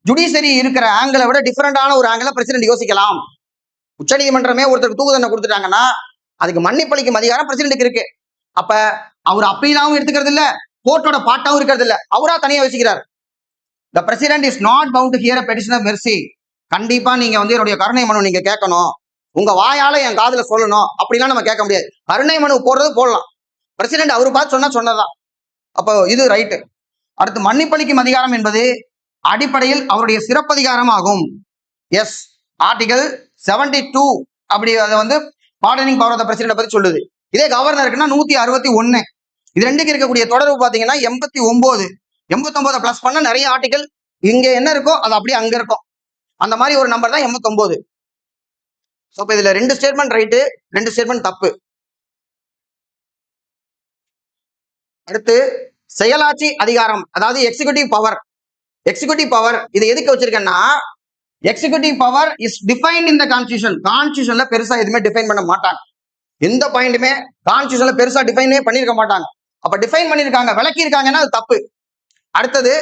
ஜுடிஷியரி இருக்கிற ஆங்கிளை விட டிஃபரெண்டான ஒரு ஆங்கிள பிரசிடென்ட் யோசிக்கலாம். உச்ச நீதிமன்றமே ஒருத்தருக்கு தூக்கு தண்டனை கொடுத்துட்டாங்கன்னா அதுக்கு மன்னிப்பளிக்கும் அதிகாரம் பிரசிடென்ட்டுக்கு இருக்கு. அப்ப அவர் அப்பீலாவும் எடுத்துக்கிறது இல்ல, கோர்ட்டோட பாட்டாவும் இருக்கிறது இல்ல, அவரா தனியா யோசிக்கிறார். The president is not bound to hear a petition of mercy. கண்டிப்பா நீங்க வந்து என்னுடைய கருணை மனு நீங்க கேட்கணும், உங்க வாயால என் காதுல சொல்லணும் அப்படிலாம் நம்ம கேட்க முடியாது. கருணை மனு போடுறது போடலாம், பிரசிடென்ட் அவரு பார்த்து சொன்னதான். அப்போ இது ரைட்டு. அடுத்து, மன்னிப்பளிக்கும் அதிகாரம் என்பது அடிப்படையில் அவருடைய சிறப்பதிகாரம் ஆகும். எஸ், ஆர்டிகல் 72 அப்படி அதை வந்து pardoning power of the president பத்தி சொல்லுது. இதே கவர்னருக்குன்னா 161. இது ரெண்டுக்கு இருக்கக்கூடிய தொடர்பு பாத்தீங்கன்னா 89 பிளஸ் பண்ண நிறைய ஆர்டிகல் இங்க என்ன இருக்கோ அது அப்படியே அங்க இருக்கும். அந்த மாதிரி ஒரு நம்பர் தான் 89. ஸோ இப்போ இதுல 2 ஸ்டேட்மெண்ட் ரைட்டு, 2 ஸ்டேட்மெண்ட் தப்பு. அடுத்து செயலாட்சி அதிகாரம், அதாவது எக்ஸிகியூட்டிவ் பவர். எக்ஸிகியூட்டிவ் பவர் இது எதுக்கு வச்சிருக்கேன்னா, executive power is defined in the constitution. கான்ஸ்டிடியூஷன்ல பெருசா எதுவுமே டிஃபைன் பண்ண மாட்டாங்க. எந்த பாயிண்ட்டுமே கான்ஸ்டிடியூஷன்ல பெருசா டிஃபைனே பண்ணிருக்க மாட்டாங்க. அப்ப டிஃபைன் பண்ணிருக்காங்க, விளக்கி இருக்காங்கன்னா அது தப்பு. அடுத்தது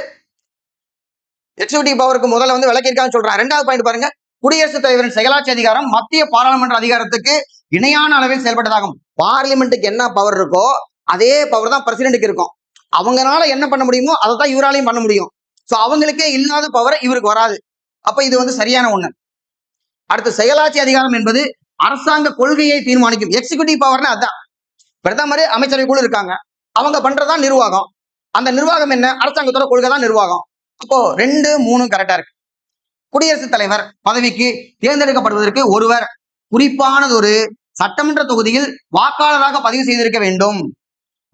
எக்ஸிகியூட்டிவ் பவருக்கு முதல்ல வந்து விளக்கியிருக்கான்னு சொல்றாங்க. 2வது பாயிண்ட் பாருங்க, குடியரசுத் தலைவரின் செயலாட்சி அதிகாரம் மத்திய பாராளுமன்ற அதிகாரத்துக்கு இணையான அளவில் செயல்பட்டதாகும். பார்லிமெண்ட்டுக்கு என்ன பவர் இருக்கோ அதே பவர் தான் பிரசிடென்ட்டுக்கு இருக்கும். அவங்களால என்ன பண்ண முடியுமோ அதை தான் இவராலையும் பண்ண முடியும். ஸோ அவங்களுக்கே இல்லாத பவர் இவருக்கு வராது. அப்ப இது வந்து சரியான ஒண்ணு. அடுத்து செயலாட்சி அதிகாரம் என்பது அரசாங்க கொள்கையை தீர்மானிக்கும். எக்ஸிகியூட்டிவ் பவர்னா அதான், பிரதமர் அமைச்சரவை குழு இருக்காங்க, அவங்க பண்றதா நிர்வாகம். அந்த நிர்வாகம் என்ன, அரசாங்கத்தோட கொள்கை தான் நிர்வாகம். அப்போ 2, 3 கரெக்டா இருக்கு. குடியரசுத் தலைவர் பதவிக்கு தேர்ந்தெடுக்கப்படுவதற்கு ஒருவர் குறிப்பானது ஒரு சட்டமன்ற தொகுதியில் வாக்காளராக பதிவு செய்திருக்க வேண்டும்.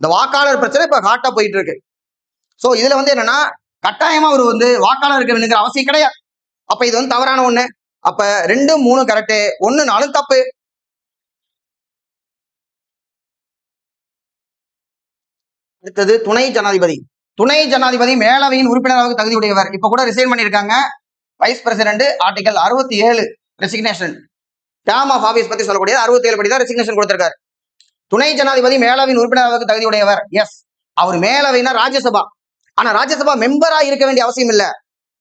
இந்த வாக்காளர் பிரச்சனை இப்ப ஹாட்டா போயிட்டு இருக்கு. சோ இதுல வந்து என்னன்னா, கட்டாயமா அவர் வந்து வாக்காளர் இருக்க வேண்டிய அவசியம் கிடையாது. அப்ப இது வந்து தவறான ஒண்ணு. அப்ப 2, 3 கரெக்ட், 1, 4 தப்பு. அடுத்தது துணை ஜனாதிபதி. துணை ஜனாதிபதி மேலவையின் உறுப்பினராக தகுதியுடையவர். இப்ப கூட ரிசைன் பண்ணியிருக்காங்க. Vice president article 67 resignation, term of office பத்தி சொல்லக்கூடிய 67 படி தான் ரெசிக்னேஷன் கொடுத்திருக்காரு. துணை ஜனாதிபதி மேலவையின் உறுப்பினராக தகுதியுடையவர். எஸ், அவர் மேலவைனா ராஜ்யசபா. ஆனா ராஜ்யசபா மெம்பரா இருக்க வேண்டிய அவசியம் இல்ல,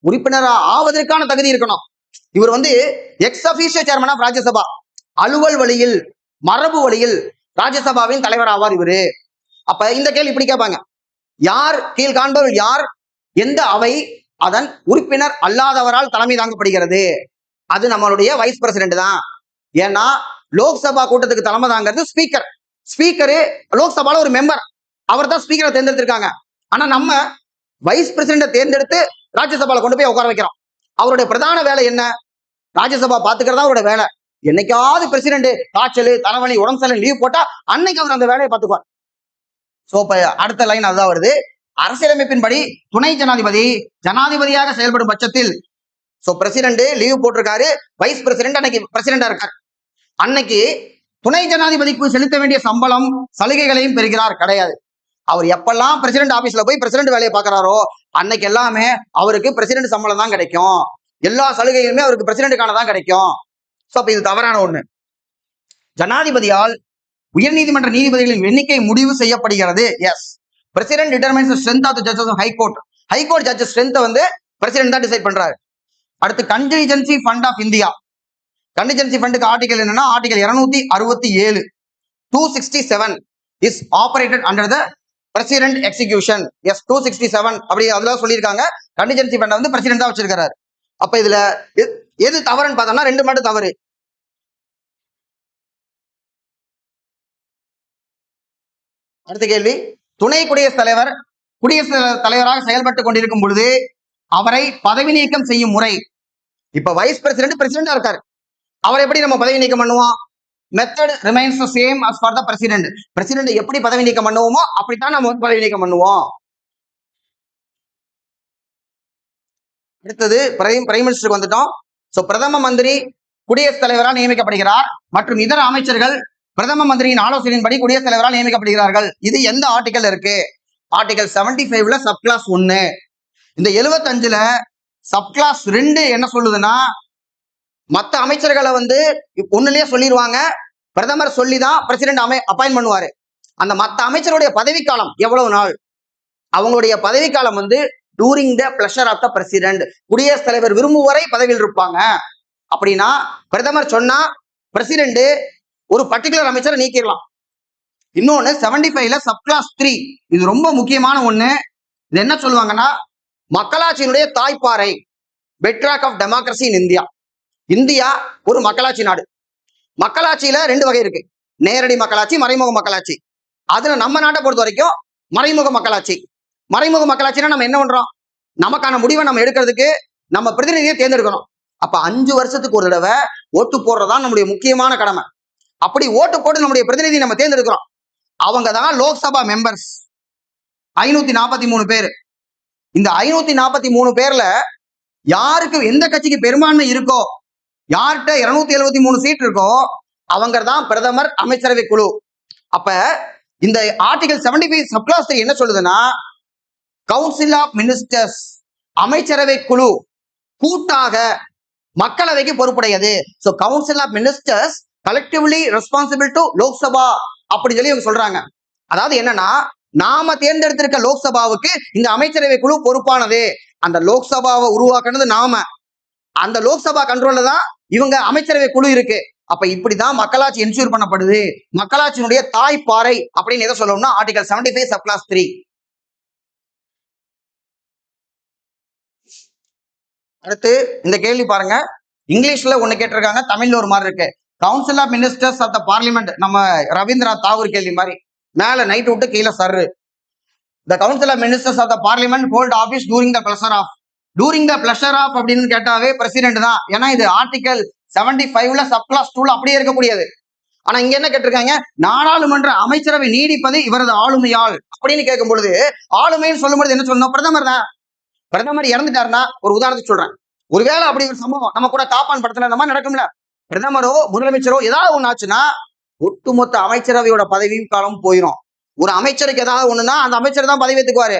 உறுப்பினரா ஆவதற்கான தகுதி இருக்கணும். இவர் வந்து ex officio chairman of Rajya Sabha, அலுவல் வழியில் மரபு வழியில் ராஜ்யசபாவின் தலைவர் ஆவார் இவரு. அப்ப இந்த கேள்வி இப்படி கேட்பாங்க, யார் கீழ்காண்பவர் யார், எந்த அவை அதன் உறுப்பினர் அல்லாதவரால் தலைமை தாங்கப்படுகிறது? அது நம்மளுடைய வைஸ் பிரசிடென்ட் தான். ஏன்னா லோக்சபா கூட்டத்துக்கு தலைமை தாங்கிறது ஸ்பீக்கர். ஸ்பீக்கரு லோக்சபால ஒரு மெம்பர், அவர் தான் ஸ்பீக்கரை தேர்ந்தெடுத்திருக்காங்க. ஆனா நம்ம வைஸ் பிரசிடென்ட் தேர்ந்தெடுத்து ராஜ்யசபால கொண்டு போய் உட்கார வைக்கிறோம். அவருடைய பிரதான வேலை என்ன? ராஜ்யசபா பாத்துக்கிறதா அவருடைய வேலை. என்னைக்காவது பிரசிடென்ட் காய்ச்சல், தலைவலி, உடம்பு சரியில்லை லீவ் போட்டா அன்னைக்கு அவர் அந்த வேலையை பார்த்துக்குவார். சோ இப்ப அடுத்த லைன் அதுதான் வருது. அரசியலமைப்பின்படி துணை ஜனாதிபதி ஜனாதிபதியாக செயல்படும் பட்சத்தில், சோ பிரசிடென்ட் லீவ் போட்டிருக்காரு, வைஸ் பிரசிடென்ட் அன்னைக்கு பிரசிடென்டா இருக்காரு, அன்னைக்கு துணை ஜனாதிபதிக்கு செலுத்த வேண்டிய சம்பளம் சலுகைகளையும் பெறுகிறார் கிடையாது. அவர் எப்பெல்லாம் பிரசிடென்ட் ஆபீஸ்ல போய் பிரசிடென்ட் வேலையை பாக்குறாரோ அன்னைக்கு எல்லாமே அவருக்கு பிரசிடென்ட் சம்பளம் தான் கிடைக்கும். எல்லா சலுகைகளுமே அவருக்கு பிரசிடென்ட்டுக்கான தான் கிடைக்கும். சோ அப்ப இது தவறான ஒண்ணு. ஜனாதிபதியால் உயர்நீதிமன்ற நீதிபதிகளின் எண்ணிக்கை முடிவு செய்யப்படுகிறது. Yes, president determines strength of the judges of high court. High court judges strength வந்து பிரசிடென்ட் தான் டிசைட் பண்றாரு. அடுத்து contingency fund of India. Contingency ஃபண்டுக்கு ஆர்டிகல் என்னன்னா, article 267 267 is operated under the president execution. Yes, 267 அப்படி அதுல சொல்லியிருக்காங்க. கண்டிஜென்சி ஃபண்ட் வந்து பிரசிடென்ட் தான் வச்சிருக்காரு. அப்ப இதுல எது தவறுன்னு பார்த்தோம்னா 2 மட்டும் தவறு. அடுத்த கேள்வி, துணை குடியரசுத் தலைவர் குடியரசுத் தலைவராக செயல்பட்டு கொண்டிருக்கும் பொழுது அவரை பதவி நீக்கம் செய்யும் முறை. இப்ப வைஸ் பிரசிடென்ட் பிரசிடென்டா இருக்காரு, அவரை எப்படி நம்ம பதவி நீக்கம் பண்ணுவோம்? Method remains the same as for the president. President எப்படி பதவி நீக்கம் பண்ணுவோமோ அப்படித்தான் நம்ம பதவி நீக்கம் பண்ணுவோம். அடுத்தது பிரைம் மினிஸ்டருக்கு வந்துட்டோம். சோ பிரதம மந்திரி குடியரசுத் தலைவரால் நியமிக்கப்படுகிறார் மற்றும் இதர அமைச்சர்கள் பிரதம மந்திரியின் ஆலோசனையின்படி குடியரசுத் தலைவரால் நியமிக்கப்படுகிறார்கள். இது எந்த ஆர்டிகல் இருக்கு? ஆர்டிகல் 75ல சப் கிளாஸ் 1. இந்த 75ல சப் கிளாஸ் 2 என்ன சொல்லுதுன்னா, மத்த அமைச்சர்களை வந்து ஒண்ணுலயே சொல்லிடுவாங்க, பிரதமர் சொல்லிதான் பிரசிடென்ட் அப்பாயின்ட் பண்ணுவாரு. அந்த மத்த அமைச்சருடைய பதவிக்காலம் எவ்வளவு நாள்? அவங்களுடைய பதவிக்காலம் வந்து during the pleasure of the president, குடியரசுத் தலைவர் விரும்பும் வரை பதவியில் இருப்பாங்க. அப்படின்னா பிரதமர் சொன்னா பிரசிடென்ட் ஒரு பர்டிகுலர் அமைச்சரை நீக்கிடலாம். இன்னொன்னு 75ல சப் கிளாஸ் 3, இது ரொம்ப முக்கியமான ஒண்ணு. இது என்ன சொல்லுவாங்கன்னா, மக்களாட்சியினுடைய தாய்ப்பாறை, bedrock of democracy in India. India ஒரு மக்களாட்சி நாடு. மக்களாட்சியில 2 வகை இருக்கு, நேரடி மக்களாட்சி, மறைமுக மக்களாட்சி. அதுல நம்ம நாட்டை பொறுத்த வரைக்கும் மறைமுக மக்களாட்சி. மறைமுக மக்களாட்சினா நம்ம என்ன பண்றோம்? நமக்கான முடிவை நம்ம எடுக்கிறதுக்கு நம்ம பிரதிநிதியை தேர்ந்தெடுக்கணும். அப்ப 5 வருஷத்துக்கு ஒரு தடவை ஓட்டு போடுறதா நம்முடைய முக்கியமான கடமை. அப்படி ஓட்டு போட்டு நம்முடைய பிரதிநிதி நம்ம தேர்ந்தெடுக்கிறோம். அவங்க தான் லோக்சபா மெம்பர்ஸ், 543 பேர். இந்த 543 பேர்ல யாருக்கு எந்த கட்சிக்கு பெரும்பான்மை இருக்கோ, யார்கிட்ட 273 சீட் இருக்கோ அவங்க தான் பிரதமர் அமைச்சரவை குழு. அப்ப இந்த ஆர்டிகல் 75 சப்கிளாஸ் 3 என்ன சொல்லுதுன்னா, கவுன்சில் ஆஃப் மினிஸ்டர்ஸ் அமைச்சரவை குழு கூட்டாக மக்களவைக்கு பொறுப்புடையது. So council of ministers collectively responsible to Lok Sabha அப்படி சொல்லி இவங்க சொல்றாங்க. அதாவது என்னன்னா, நாம தேர்ந்தெடுத்திருக்க லோக்சபாவுக்கு இந்த அமைச்சரவை குழு பொறுப்பானது. அந்த லோக்சபாவை உருவாக்குனது நாம, அந்த லோக்சபா கண்ட்ரோல்ல தான் இவங்க அமைச்சரவை குழு இருக்கு. அப்ப இப்படிதான் மக்களாட்சி என்ஷூர் பண்ணப்படுது. மக்களாட்சியினுடைய தாய்ப்பாறை அப்படின்னு எதை சொல்லணும்னா ஆர்டிகல் 75 சப்கிளாஸ் 3. அடுத்து இந்த கேள்வி பாருங்க, இங்கிலீஷ்ல ஒண்ணு கேட்டிருக்காங்க, தமிழ்ல ஒரு மாதிரி இருக்கு. Council of ministers of the parliament, நம்ம ரவீந்திரநாத் தாகூர் கேள்வி மாதிரி மேல நைட் விட்டு கீழே சர்ரு. The council of ministers of the parliament hold office during the pleasure of. During the pleasure of அப்படின்னு கேட்டாவே பிரசிடென்ட் தான். ஏன்னா இது ஆர்டிகல் 75ல சப்கிளாஸ் 2ல அப்படியே இருக்கக்கூடியது. ஆனா இங்க என்ன கேட்டிருக்காங்க, நாடாளுமன்ற அமைச்சரவை நீடிப்பது இவரது ஆளுமையால் அப்படின்னு கேட்கும் பொழுது, ஆளுமைன்னு சொல்லும் பொழுது என்ன சொல்லணும், பிரதமர் தான். பிரதமர் இறந்துட்டாருன்னா, ஒரு உதாரணத்துக்கு சொல்றேன், ஒருவேளை அப்படி ஒரு சம்பவம் நம்ம கூட காப்பான் படத்துல அந்த மாதிரி நடக்கும்ல, பிரதமரோ முதலமைச்சரோ ஏதாவது ஒண்ணு ஆச்சுன்னா ஒட்டுமொத்த அமைச்சரவையோட பதவியும் காலம் போயிடும். ஒரு அமைச்சருக்கு ஏதாவது ஒண்ணுன்னா அந்த அமைச்சர் தான் பதவி ஏத்துக்குவாரு.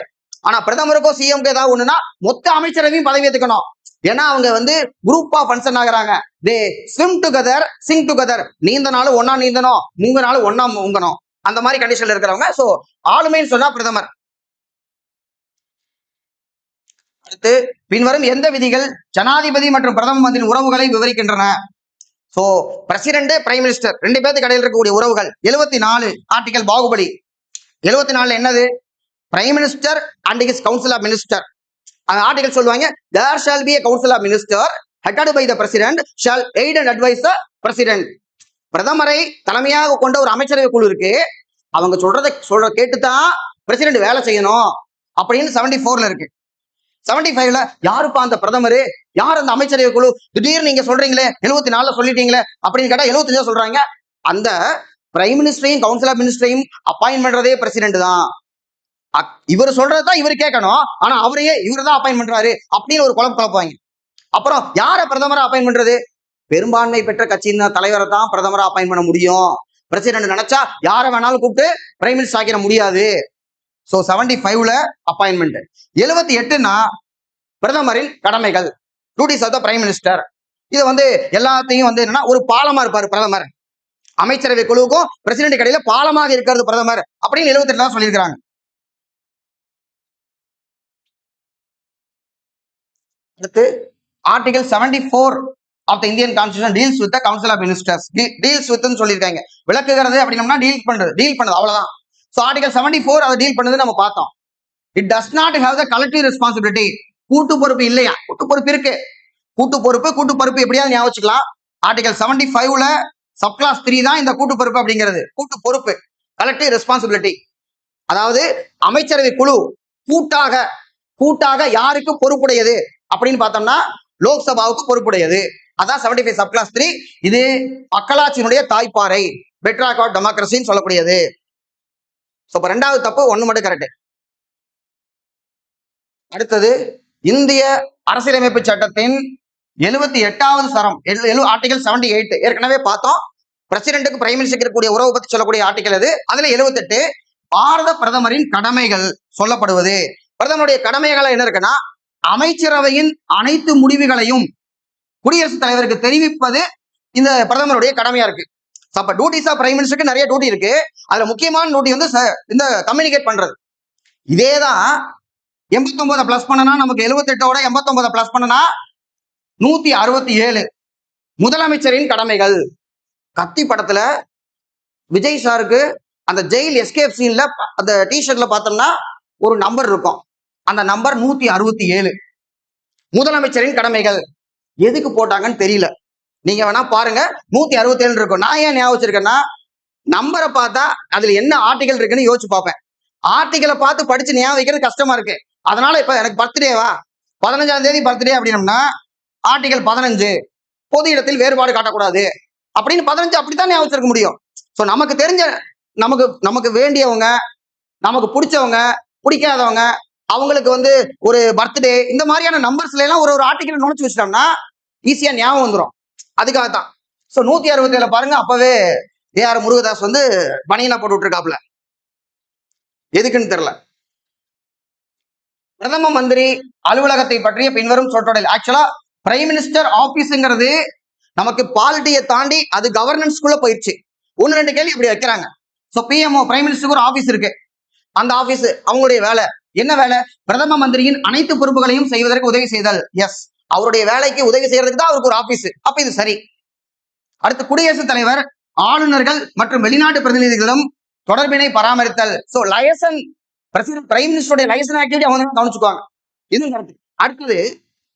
ஆனா பிரதமருக்கோ சிஎம்க்கு ஏதாவது ஒண்ணுன்னா மொத்த அமைச்சரவையும் பதவி ஏத்துக்கணும். ஏன்னா அவங்க வந்து குரூப்பா ஃபங்க்ஷன் ஆகுறாங்க. தே ஸ்விம் டுகெதர் சிங் டுகெதர். நீந்தனாலும் ஒன்னா நீந்தணும், முங்கினாலும் ஒன்னா முங்கணும், அந்த மாதிரி கண்டிஷன்ல இருக்கிறவங்க. சோ ஆளுமைன்னு சொன்னா பிரதமர். அடுத்து பின்வரும் எந்த விதிகள் ஜனாதிபதி மற்றும் பிரதம மந்திரியின் உறவுகளை விவரிக்கின்றன? சோ பிரசிடென்ட் பிரைம் மினிஸ்டர் ரெண்டு பேருக்கு இடையில் இருக்கக்கூடிய உறவுகள் 74 ஆர்டிகல் பாகுபலி 74 என்னது, prime minister and his council of minister. அந்த ஆர்டிகல் சொல்லுவாங்க, there shall be a council of minister headed by the president shall aid and advise the president. பிரதமரை தலைமையாக கொண்ட ஒரு அமைச்சரவை குழு இருக்கு, அவங்க சொல்ற கேட்டுதான் பிரசிடென்ட் வேலை செய்யணும் அப்படின்னு 74ல இருக்கு. 75ல யாருப்பா அந்த பிரதமர், யார் அந்த அமைச்சரவை குழு, திடீர்னு நீங்க சொல்றீங்களே 74ல சொல்லிட்டீங்களே அப்படின்னு கேட்டா 75 சொல்றாங்க. அந்த பிரைம் மினிஸ்டரையும் கவுன்சில் ஆஃப் மினிஸ்டரையும் அப்பாயின்ட் பண்றதே பிரசிடென்ட் தான். இவர் சொல்றதுதான் இவர் கேட்கணும், ஆனா அவரையே இவரு தான் அப்பாயின்ட் பண்றாரு அப்படின்னு ஒரு குழப்பாங்க. அப்புறம் யார பிரதமரா அப்பாயின்ட் பண்றது, பெரும்பான்மை பெற்ற கட்சியின் தலைவரை தான் பிரதமரா அப்பாயின்ட் பண்ண முடியும். பிரசிடென்ட் நினைச்சா யார வேணாலும் கூப்பிட்டு பிரைம் மினிஸ்டர் ஆக்கிட முடியாது. So 75ல appointment. 78னா பிரதமரின் கடமைகள், duties of the prime minister. இது வந்து எல்லாத்தையும் வந்து என்னன்னா ஒரு பாலமா இருப்பாரு பிரதமர். அமைச்சரவை குழுவுக்கும் பிரசிடென்ட் கடையில பாலமாக இருக்கிறது பிரதமர் அப்படின்னு 78 தான் சொல்லியிருக்கிறாங்க. அடுத்து article 74 of the Indian constitution deals with the council of ministers. Deals வித்னு சொல்லியிருக்காங்க, விளக்குகிறது அப்படின்னா டீல் பண்ணுது அவ்வளவுதான். சோ ஆர்டிகல் 74 அதை டீல் பண்ணது நம்ம பார்த்தோம். It does not have the collective responsibility. கூட்டு பொறுப்பு இல்லையா, கூட்டு பொறுப்பு இருக்கு. கூட்டு பொறுப்பு எப்படியாவது ஞாபகம் வச்சுக்கலாம். ஆர்டிகல் 75ல சப்கிளாஸ் 3 தான் இந்த கூட்டு பொறுப்பு அப்படிங்கிறது. கூட்டு பொறுப்பு கலெக்டிவ் ரெஸ்பான்சிபிலிட்டி, அதாவது அமைச்சரவை குழு கூட்டாக யாருக்கு பொறுப்புடையது அப்படின்னு பார்த்தோம்னா லோக்சபாவுக்கு பொறுப்புடையது. அதான் 75 சப்கிளாஸ் 3. இது மக்களாட்சியினுடைய தாய்ப்பாறை, பெட்ராக் ஆஃப் டெமோக்ரஸின்னு சொல்லக்கூடியது. இப்ப ரெண்டாவது தப்பு, ஒண்ணு மட்டும் கரெக்ட். அடுத்தது இந்திய அரசியலமைப்பு சட்டத்தின் 78வது சரம் ஆர்டிகல் 78 ஏற்கனவே பார்த்தோம். பிரசிடென்ட்டுக்கு பிரைம் மினிஸ்டருக்கு இருக்கக்கூடிய உறவு பத்தி சொல்லக்கூடிய ஆர்டிகல் அது. அதுல 78 பாரத பிரதமரின் கடமைகள் சொல்லப்படுவது. பிரதமருடைய கடமைகள் என்ன இருக்குன்னா, அமைச்சரவையின் அனைத்து முடிவுகளையும் குடியரசுத் தலைவருக்கு தெரிவிப்பது இந்த பிரதமருடைய கடமையா இருக்கு. அப்ப டியூட்டிஸ் ஆஃப் பிரைம் மினிஸ்டருக்கு நிறைய டியூட்டி இருக்கு. அதுல முக்கியமான டியூட்டி வந்து இந்த கம்யூனிகேட் பண்றது. இதேதான் 89 பிளஸ் பண்ணனா நமக்கு 78ஓட 89 பிளஸ் பண்ணனா 167 முதலமைச்சரின் கடமைகள். கத்தி படத்துல விஜய் சாருக்கு அந்த ஜெயில் எஸ்கேப் சீன்ல அந்த டிஷர்ட்ல பார்த்தோம்னா ஒரு நம்பர் இருக்கும், அந்த நம்பர் 167 முதலமைச்சரின் கடமைகள். எதுக்கு போட்டாங்கன்னு தெரியல, நீங்க வேணா பாருங்க. 167 இருக்கும். நான் ஏன் ஞாபகம் வச்சிருக்கேன்னா, நம்பரை பார்த்தா அதுல என்ன ஆர்டிகல் இருக்குன்னு யோசிச்சு பார்ப்பேன். ஆர்டிகலை பார்த்து படிச்சு ஞாபகம் வைக்கிறது கஷ்டமா இருக்கு. அதனால இப்ப எனக்கு பர்த்டேவா 15ஆம் தேதி பர்த்டே அப்படின்னம்னா ஆர்டிகல் 15 பொது இடத்தில் வேறுபாடு காட்டக்கூடாது அப்படின்னு 15 அப்படித்தான் ஞாபகம் வச்சிருக்க முடியும். சோ நமக்கு தெரிஞ்ச நமக்கு வேண்டியவங்க, நமக்கு பிடிச்சவங்க, பிடிக்காதவங்க அவங்களுக்கு வந்து ஒரு பர்த்டே இந்த மாதிரியான நம்பர்ஸ்ல எல்லாம் ஒரு ஆர்டிக்கல் நுழைச்சு வச்சிட்டோம்னா ஈஸியா ஞாபகம் வந்துடும். அதுக்காகத்தான். சோ 167 பாருங்க, அப்பவே ஏஆர் முருகதாஸ் வந்து பனியனா போட்டு விட்டுருக்காப்ல. எதுக்குன்னு தெரியல. பிரதம மந்திரி அலுவலகத்தை பற்றிய பின்வரும் சொற்றொடர். ஆக்சுவலா பிரைம் மினிஸ்டர் ஆபீஸ்ங்கிறது நமக்கு பாலிட்டியை தாண்டி அது கவர்னன்ஸ்குள்ள போயிடுச்சு. 1-2 கேள்வி இப்படி வைக்கிறாங்க. சோ பிஎம்ஓ பிரைம் மினிஸ்டருக்கு ஒரு ஆபீஸ் இருக்கு. அந்த ஆபீஸ் அவங்களுடைய வேலை என்ன வேலை? பிரதம மந்திரியின் அனைத்து பொறுப்புகளையும் செய்வதற்கு உதவி செய்தல். எஸ், அவருடைய வேலைக்கு உதவி செய்யறதுக்கு தான் அவருக்கு ஒரு ஆபீஸ். அப்ப இது சரி. அடுத்து குடியரசுத் தலைவர் ஆளுநர்கள் மற்றும் வெளிநாட்டு பிரதிநிதிகளும் தொடர்பினை பராமரித்தல். சோ லயசன் பிரைம் மினிஸ்டருடைய லைசன் ஆக்டிவிட்டி அவங்க கவனிச்சுக்குவாங்க. இது கரெக்ட். அடுத்தது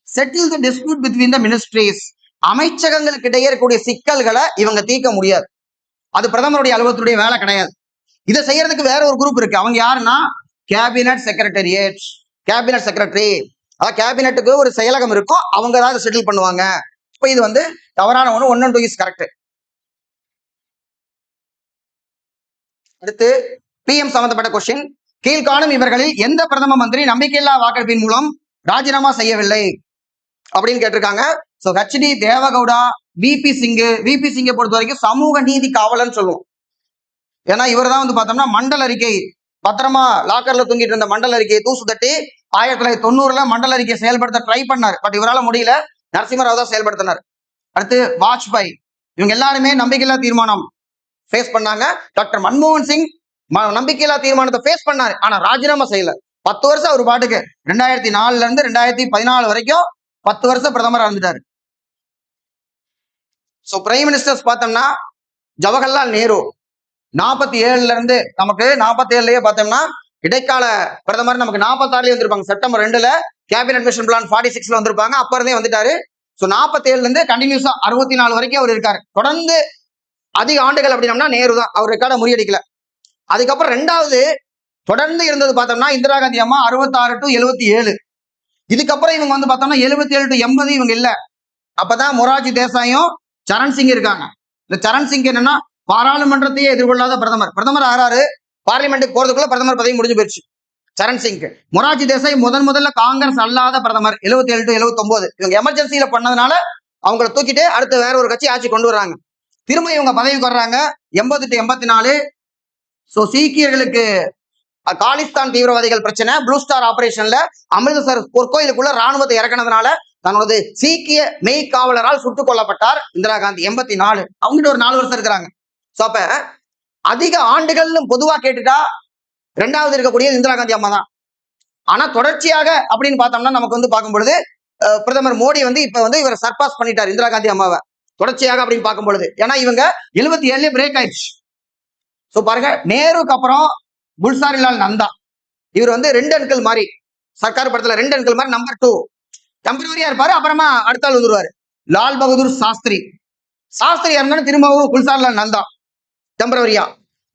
settle the dispute between the ministries. அமைச்சகங்களுக்கு இடையே இருக்கக்கூடிய சிக்கல்களை இவங்க தீர்க்க முடியாது. அது பிரதமருடைய அலுவலகத்துடைய வேலை கிடையாது. இதை செய்யறதுக்கு வேற ஒரு குரூப் இருக்கு. அவங்க யாருன்னா கேபினட் செக்ரட்டரியேட், கேபினட் செக்ரட்டரி. அதாவது கேபினட்டுக்கு ஒரு செயலகம் இருக்கும், அவங்க தான் செட்டில் பண்ணுவாங்க. இப்ப இது வந்து தவறான ஒண்ணு. 1 and 2 இஸ் கரெக்ட். அடுத்து பிஎம் சம்பந்தப்பட்ட கொஸ்டின். கீழ்காணும் இவர்களில் எந்த பிரதம மந்திரி நம்பிக்கையில்லா வாக்கெடுப்பின் மூலம் ராஜினாமா செய்யவில்லை அப்படின்னு கேட்டிருக்காங்க. சோ ஹெச்டி தேவகவுடா, விபி சிங்கை பொறுத்த வரைக்கும் சமூக நீதி காவலன்னு சொல்லுவோம். ஏன்னா இவர் தான் வந்து பார்த்தோம்னா மண்டல் அறிக்கை பத்திரமா லாக்கர்ல தூங்கிட்டு இருந்த மண்டல் அறிக்கையை தூசு தட்டி 1990 மண்டல் அறிக்கையை செயல்படுத்த ட்ரை பண்ணார். பட் இவரால் முடியல. நரசிம்மராவ் தான் செயல்படுத்தினார். அடுத்து வாஜ்பாய். இவங்க எல்லாருமே நம்பிக்கையில்லா தீர்மானம் ஃபேஸ் பண்ணாங்க. டாக்டர் மன்மோகன் சிங் நம்பிக்கையில்லா தீர்மானத்தை ஃபேஸ் பண்ணாரு, ஆனா ராஜினாமா செய்யல. 10 வருஷம் அவர் பாட்டுக்கு 2004 இருந்து 2014 வரைக்கும் 10 வருஷம் பிரதமரா இருந்துட்டாரு. சோ பிரைம் மினிஸ்டர்ஸ் பார்த்தோம்னா ஜவஹர்லால் நேரு 47 இருந்து நமக்கு 47லயே பார்த்தோம்னா இடைக்கால பிரதமர் நமக்கு 46லயே வந்திருப்பாங்க. செப்டம்பர் 2 கேபினட் மிஷன் பிளான் 46 வந்திருப்பாங்க. அப்ப இருந்தே வந்துட்டாரு. சோ 47 இருந்து கண்டினியூஸா 64 வரைக்கும் அவர் இருக்காரு. தொடர்ந்து அதிக ஆண்டுகள் அப்படின்னா நேரு தான். அவர் ரெக்கார்டை முறியடிக்கல. அதுக்கப்புறம் 2வது தொடர்ந்து இருந்தது பார்த்தோம்னா இந்திரா காந்தி அம்மா 66 to 77. இதுக்கப்புறம் இவங்க வந்து பார்த்தோம்னா 77 to 80 இவங்க இல்ல. அப்பதான் மொரார்ஜி தேசாயும் சரண் சிங் இருக்காங்க. இந்த சரண் சிங் என்னன்னா பாராளுமன்றத்தையே எதிர்கொள்ளாத பிரதமர் ஆறாரு. பார்லிமெண்ட்டுக்கு போறதுக்குள்ள பிரதமர் பதவி முடிஞ்சு போயிடுச்சு சரண் சிங். மொரார்ஜி தேசாய் முதல்ல காங்கிரஸ் அல்லாத பிரதமர் 77 to 79. இவங்க எமர்ஜென்சியில பண்ணதுனால அவங்கள தூக்கிட்டு அடுத்து வேற ஒரு கட்சி ஆட்சி கொண்டு வர்றாங்க. திரும்ப இவங்க பதவிக்கு வர்றாங்க 80 to 84. சோ சீக்கியர்களுக்கு காலிஸ்தான் தீவிரவாதிகள் பிரச்சனை, ப்ளூ ஸ்டார் ஆபரேஷன்ல அமிர்தசர் பொற்கோயிலுக்குள்ள ராணுவத்தை இறக்கினதுனால தனது சீக்கிய மெய் காவலரால் சுட்டுக் கொல்லப்பட்டார் இந்திரா காந்தி 84. அவங்ககிட்ட ஒரு 4 வருஷம் இருக்கிறாங்க. சோ அப்ப அதிக ஆண்டுகள்னு பொதுவா கேட்டுட்டா 2வது இருக்கக்கூடிய இந்திரா காந்தி அம்மா தான். ஆனா தொடர்ச்சியாக அப்படின்னு பார்த்தோம்னா நமக்கு வந்து பார்க்கும் பொழுது பிரதமர் மோடி வந்து இப்ப வந்து இவரை சர்பாஸ் பண்ணிட்டார் இந்திரா காந்தி அம்மாவை தொடர்ச்சியாக அப்படின்னு பார்க்கும் பொழுது. ஏன்னா இவங்க 77 பிரேக் ஆயிடுச்சு. சோ பாருங்க, நேருக்கு அப்புறம் குல்சாரிலால் நந்தா இவர் வந்து 2 அன்கள் மாதிரி சர்க்கார் படத்துல 2 அன்கள் மாதிரி நம்பர் 2 டெம்பரரியா இருப்பாரு. அப்புறமா அடுத்த ஆள் வந்துருவாரு. லால் பகதூர் சாஸ்திரி இருந்தாலும் திரும்பவும் குல்சாரிலால் நந்தா டெம்பரரியா.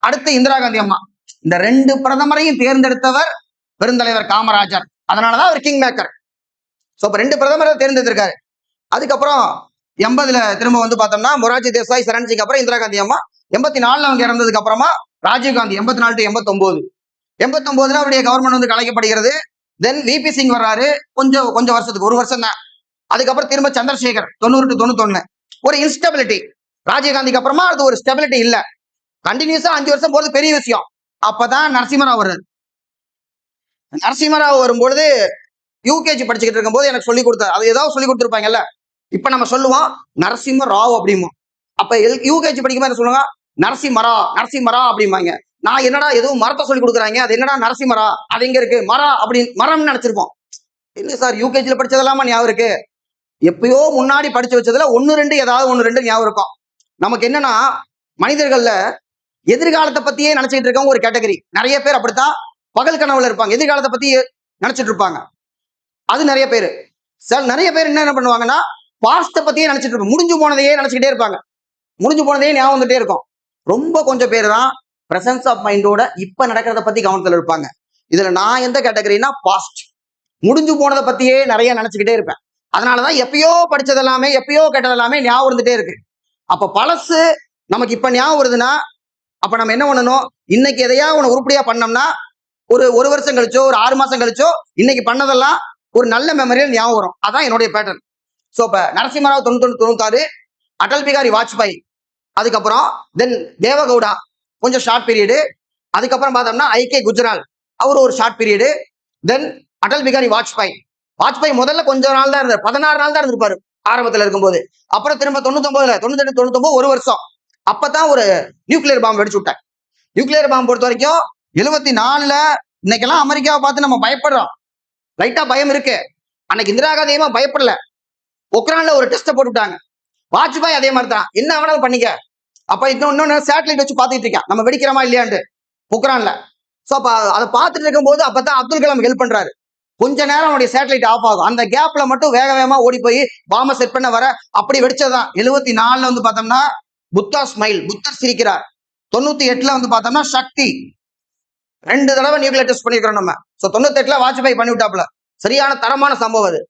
அடுத்து இந்திரா காந்தி அம்மா. இந்த 2 பிரதமரையும் தேர்ந்தெடுத்தவர் பெருந்தலைவர் காமராஜர். அதனாலதான் அவர் கிங் மேக்கர். சோ இப்ப 2 பிரதமரை தேர்ந்தெடுத்திருக்காரு. அதுக்கப்புறம் 80 திரும்ப வந்து பார்த்தோம்னா மொரார்ஜி தேசாய், சரண் சிங், அப்புறம் இந்திரா காந்தி அம்மா. 84 அவங்க இறந்ததுக்கு அப்புறமா ராஜீவ் காந்தி 84 to 89. 89 அவருடைய கவர்மெண்ட் வந்து கலைக்கப்படுகிறது. தென் விபி சிங் வர்றாரு. கொஞ்சம் வருஷத்துக்கு 1 வருஷம் தான். அதுக்கப்புறம் திரும்ப சந்திரசேகர் 90 to 91. ஒரு இன்ஸ்டபிலிட்டி. ராஜீவ்காந்திக்கு அப்புறமா அது ஒரு ஸ்டெபிலிட்டி இல்ல. கண்டினியூஸா 5 வருஷம் போறது பெரிய விஷயம். அப்பதான் நரசிம்மராவ் வர்றாரு. நரசிம்மராவ் வரும்பொழுது யூகேஜி படிச்சுக்கிட்டு இருக்கும் போது எனக்கு சொல்லி கொடுத்தாரு. அது ஏதாவது சொல்லி கொடுத்துருப்பாங்கல்ல. இப்ப நம்ம சொல்லுவோம் நரசிம்ம ராவ் அப்படிமோ. அப்ப யூகேஜி படிக்கும்போது என்ன சொல்லுவாங்க, நரசிம்மரா அப்படிம்பாங்க. நான் என்னடா எதுவும் மரத்தை சொல்லி கொடுக்குறாங்க, அது என்னடா நரசிம்மரா, அது எங்க இருக்கு, மரா அப்படின்னு மரம்னு நினைச்சிருப்போம். இல்ல சார், யூகேஜில படிச்சதெல்லாமா ஞாபகம் இருக்கு. எப்பயோ முன்னாடி படிச்சு வச்சதுல 1-2 ஏதாவது 1-2 ஞாபகம் இருக்கும். நமக்கு என்னன்னா மனிதர்கள்ல எதிர்காலத்தை பத்தியே நினைச்சிட்டு இருக்கவங்க ஒரு கேட்டகரி. நிறைய பேர் அப்படித்தான் பகல் கனவுல இருப்பாங்க, எதிர்காலத்தை பத்தி நினைச்சிட்டு இருப்பாங்க. அது நிறைய பேர். நிறைய பேர் என்ன பண்ணுவாங்கன்னா பாஸ்ட பத்தியே நினைச்சிட்டு இருப்பாங்க, முடிஞ்சு போனதையே நினைச்சுக்கிட்டே இருப்பாங்க. முடிஞ்சு போனதே ஞாபகம் வந்துட்டே இருக்கும். ரொம்ப கொஞ்சம் பேர் தான் பிரசன்ஸ் ஆஃப் மைண்டோட இப்ப நடக்கிறத பத்தி கவனத்துல இருப்பாங்க. இதுல நான் எந்த கேட்டகரினா பாஸ்ட், முடிஞ்சு போனதை பத்தியே நிறைய நினைச்சுக்கிட்டே இருப்பேன். அதனாலதான் எப்பயோ படிச்சதெல்லாமே எப்பயோ கேட்டதெல்லாமே ஞாபகம் இருந்துட்டே இருக்கு. அப்ப பழசு நமக்கு இப்ப ஞாபகம் வருதுன்னா அப்ப நம்ம என்ன பண்ணணும், இன்னைக்கு எதையா உன உருப்படியா பண்ணோம்னா ஒரு வருஷம் கழிச்சோ ஒரு 6 மாசம் கழிச்சோ இன்னைக்கு பண்ணதெல்லாம் ஒரு நல்ல மெமரியில் ஞாபகம் வரும். அதான் என்னுடைய பேட்டர்ன். சோ இப்ப நரசிம்மராவ் 91-96, அடல் பிகாரி வாஜ்பாய், அதுக்கப்புறம் தென் தேவகவுடா கொஞ்சம் ஷார்ட் பீரியடு, அதுக்கப்புறம் பார்த்தோம்னா ஐகே குஜ்ரால் அவர் ஒரு ஷார்ட் பீரியடு, தென் அடல் பிகாரி வாஜ்பாய் முதல்ல கொஞ்ச நாள் தான் இருந்தார், 16 நாள் தான் இருந்திருப்பாரு ஆரம்பத்துல இருக்கும்போது. அப்புறம் திரும்ப 99ல 98 99 ஒரு வருஷம், அப்பதான் ஒரு நியூக்ளியர் பாம்பு வெடிச்சு விட்டாங்க. நியூக்ளியர் பாம்பு பொறுத்த வரைக்கும் 74ல இன்னைக்கெல்லாம் அமெரிக்காவை பார்த்து நம்ம பயப்படுறோம், லைட்டா பயம் இருக்கு. அன்னைக்கு இந்திரா காந்தி பயப்படல, உக்ரைன்ல ஒரு டெஸ்ட் போட்டுட்டாங்க. வாஜ்பாய் அதே மாதிரி தான், என்ன வேணாலும் பண்ணிக்க. அப்ப இன்னொன்னு சேட்டலைட் வச்சு பார்த்துட்டு இருக்கேன் நம்ம வெடிக்கிறோமா இல்லையாண்டு உக்ரைன்ல. சோ அப்ப அதை பார்த்துட்டு இருக்கும்போது அப்பதான் அப்துல் கலாம் ஹெல்ப் பண்றாரு. கொஞ்ச நேரம் அவனுடைய சேட்டலைட் ஆஃப் ஆகும், அந்த கேப்ல மட்டும் வேக வேகமா ஓடி போய் பாம்பை செட் பண்ண வர அப்படி வெடிச்சதுதான். 74ல வந்து பார்த்தோம்னா புத்தா ஸ்மைல், புத்தர் சிரிக்கிறார். 98ல வந்து பார்த்தோம்னா சக்தி, 2 தடவை நியூக்ளியர் டெஸ்ட் பண்ணிருக்கிறோம் நம்ம. சோ 98ல வாஜ்பாய் பண்ணி விட்டாப்ல, சரியான தரமான சம்பவம் அது.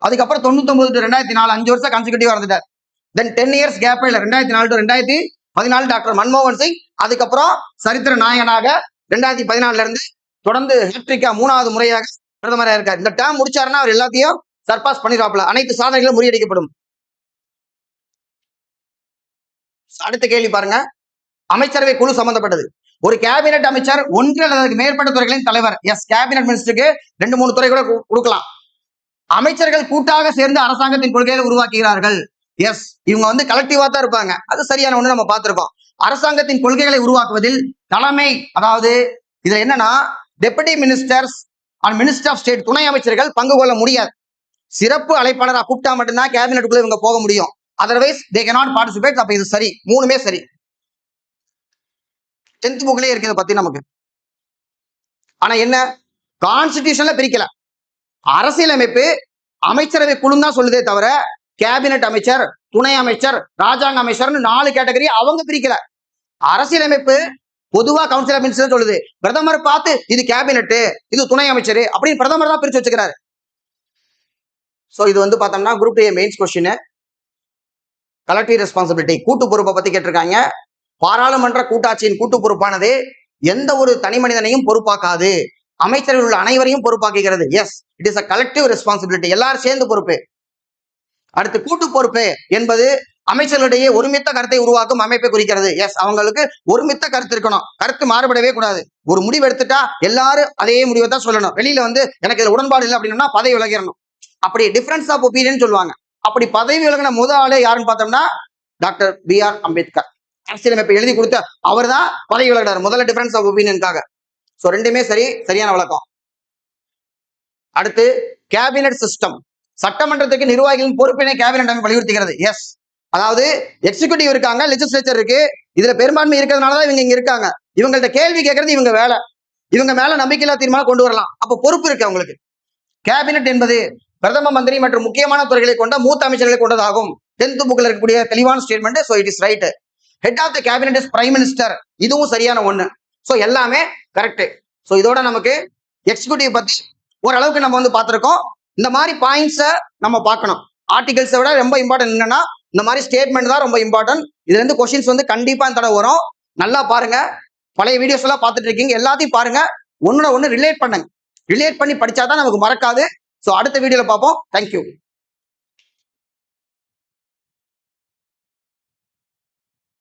அதுக்கப்புறம் 99 to 2004 5 வருஷம் கன்சிக்யூட்டிவா இருந்துட்டார். தென் 10 இயர்ஸ் கேப் இல்ல, 2004 to 2014 டாக்டர் மன்மோகன் சிங், அதுக்கப்புறம் சரித்திர நாயகனாக 2014ல இருந்து தொடர்ந்து ஹேட்ரிக்கா 3வது முறையாக பிரதமராக இருக்கார். இந்த டேர்ம் முடிச்சாருன்னா அவர் எல்லாத்தையும் சர்பாஸ் பண்ணிடுவாப்ல, அனைத்து சாதனைகளும் முறியடிக்கப்படும். அடுத்த கேள்வி பாருங்க, அமைச்சரவை குழு சம்பந்தப்பட்டது. ஒரு கேபினெட் அமைச்சர் ஒன்று அல்லது மேற்பட்ட துறைகளின் தலைவர். எஸ், கேபினெட் மினிஸ்டருக்கு 2-3 துறை கூட கொடுக்கலாம். அமைச்சர்கள் கூட்டாக சேர்ந்து அரசாங்கத்தின் கொள்கைகளை உருவாக்குகிறார்கள். எஸ், இவங்க வந்து கலெக்டிவா தான் இருப்பாங்க, அது சரியான ஒண்ணு நம்ம பார்த்திருக்கோம். அரசாங்கத்தின் கொள்கைகளை உருவாக்குவதில் தலைமை, அதாவது இதுல என்னன்னா deputy ministers and minister of state, துணை அமைச்சர்கள் பங்கு கொள்ள முடியாது. சிறப்பு அழைப்பாளராக கூப்பிட்டா மட்டும்தான் கேபினெட்டுக்குள்ள இவங்க போக முடியும், அதர்வைஸ் தே கேனாட் பார்ட்டிசிபேட். அப்ப இது சரி, மூணுமே சரி. 10th புக்லயே இருக்கு இதை பத்தி நமக்கு. ஆனா என்ன, கான்ஸ்டிடியூஷன்ல பிரிக்கல. அரசியலமைப்பு அமைச்சரவை குழு தான் சொல்லுதே தவிர கேபினெட் அமைச்சர், துணை அமைச்சர், ராஜாங்க அமைச்சர்னு 4 கேட்டகரி அவங்க பிரிக்கல. அரசியலமைப்பு பொதுவா கவுன்சில் ஆஃப் மினிஸ்டர் சொல்லுது, பிரதமர் பார்த்து இது கேபினெட், இது துணை அமைச்சர் அப்படின்னு பிரதமர் தான் பிரிச்சு வச்சுக்கிறாரு. சோ இது வந்து பார்த்தோம்னா group A mains question, collective responsibility, கூட்டு பொறுப்பை பத்தி கேட்டிருக்காங்க. பாராளுமன்ற கூட்டாட்சியின் கூட்டு பொறுப்பானது எந்த ஒரு தனி மனிதனையும் பொறுப்பாக்காது, அமைச்சர்கள் உள்ள அனைவரையும் பொறுப்பாக்குகிறது. Yes, it is a collective responsibility, எல்லாரும் சேர்ந்து பொறுப்பு. அடுத்து கூட்டு பொறுப்பு என்பது அமைச்சர்களுடைய ஒருமித்த கருத்தை உருவாக்கும் அமைப்பை குறிக்கிறது. எஸ், அவங்களுக்கு ஒருமித்த கருத்து இருக்கணும், கருத்து மாறுபடவே கூடாது. ஒரு முடிவு எடுத்துட்டா எல்லாரும் அதே முடிவை தான் சொல்லணும். வெளியில வந்து எனக்கு இதுல உடன்பாடு இல்லை அப்படின்னா பதவி விலகிடணும். அப்படி டிஃபரன்ஸ் ஆஃப் ஒப்பீனியன் சொல்லுவாங்க. அப்படி பதவி விலகின முதல் ஆளே யாருன்னு பார்த்தோம்னா டாக்டர் B.R. அம்பேத்கர். அரசியலமைப்பை எழுதி கொடுத்த அவர் தான் பதவி விலகினார் முதல்ல, டிஃபரன்ஸ் ஆஃப் ஒப்பீனியனுக்காக. சோ ரெண்டுமே சரி, சரியான விளக்கம். அடுத்து கேபினெட் சிஸ்டம், சட்டமன்றத்துக்கு நிர்வாகிகளின் பொறுப்பினை கேபினெட் அமைப்பு வலியுறுத்துகிறது. எஸ், அதாவது எக்ஸிகியூட்டிவ் இருக்காங்க, லெஜிஸ்லேச்சர் இருக்கு, இதுல பெரும்பான்மை இருக்கிறதுனாலதான் இவங்க இங்க இருக்காங்க. இவங்கள்ட்ட கேள்வி கேட்கறது இவங்க வேலை, இவங்க மேல நம்பிக்கையில்லா தீர்மானம் கொண்டு வரலாம், அப்ப பொறுப்பு இருக்கு அவங்களுக்கு. கேபினெட் என்பது பிரதம மந்திரி மற்றும் முக்கியமான துறைகளை கொண்ட மூத்த அமைச்சர்களை கொண்டதாகும். 10th புக்ல இருக்கக்கூடிய தெளிவான statement. So it is right. Head of the cabinet is prime minister, இதுவும் சரியான ஒண்ணு. சோ எல்லாமே கரெக்ட். சோ இதோட நமக்கு எக்ஸிகியூட்டிவ் பத்தி ஓரளவுக்கு நம்ம வந்து பார்த்திருக்கோம். இந்த மாதிரி பாயிண்ட்ஸை நம்ம பார்க்கணும். ஆர்டிகல்ஸை விட ரொம்ப இம்பார்ட்டன்ட் என்னன்னா இந்த மாதிரி ஸ்டேட்மெண்ட் தான் ரொம்ப இம்பார்ட்டன்ட். இதுல இருந்து கொஸ்டின்ஸ் வந்து கண்டிப்பா இந்த தடவை வரும். நல்லா பாருங்க, பழைய வீடியோஸ் எல்லாம் பார்த்துட்டு இருக்கீங்க, எல்லாத்தையும் பாருங்க, ஒன்னோட ஒண்ணு ரிலேட் பண்ணுங்க. ரிலேட் பண்ணி படிச்சாதான் நமக்கு மறக்காது. சோ அடுத்த வீடியோல பார்ப்போம். தேங்க்யூ.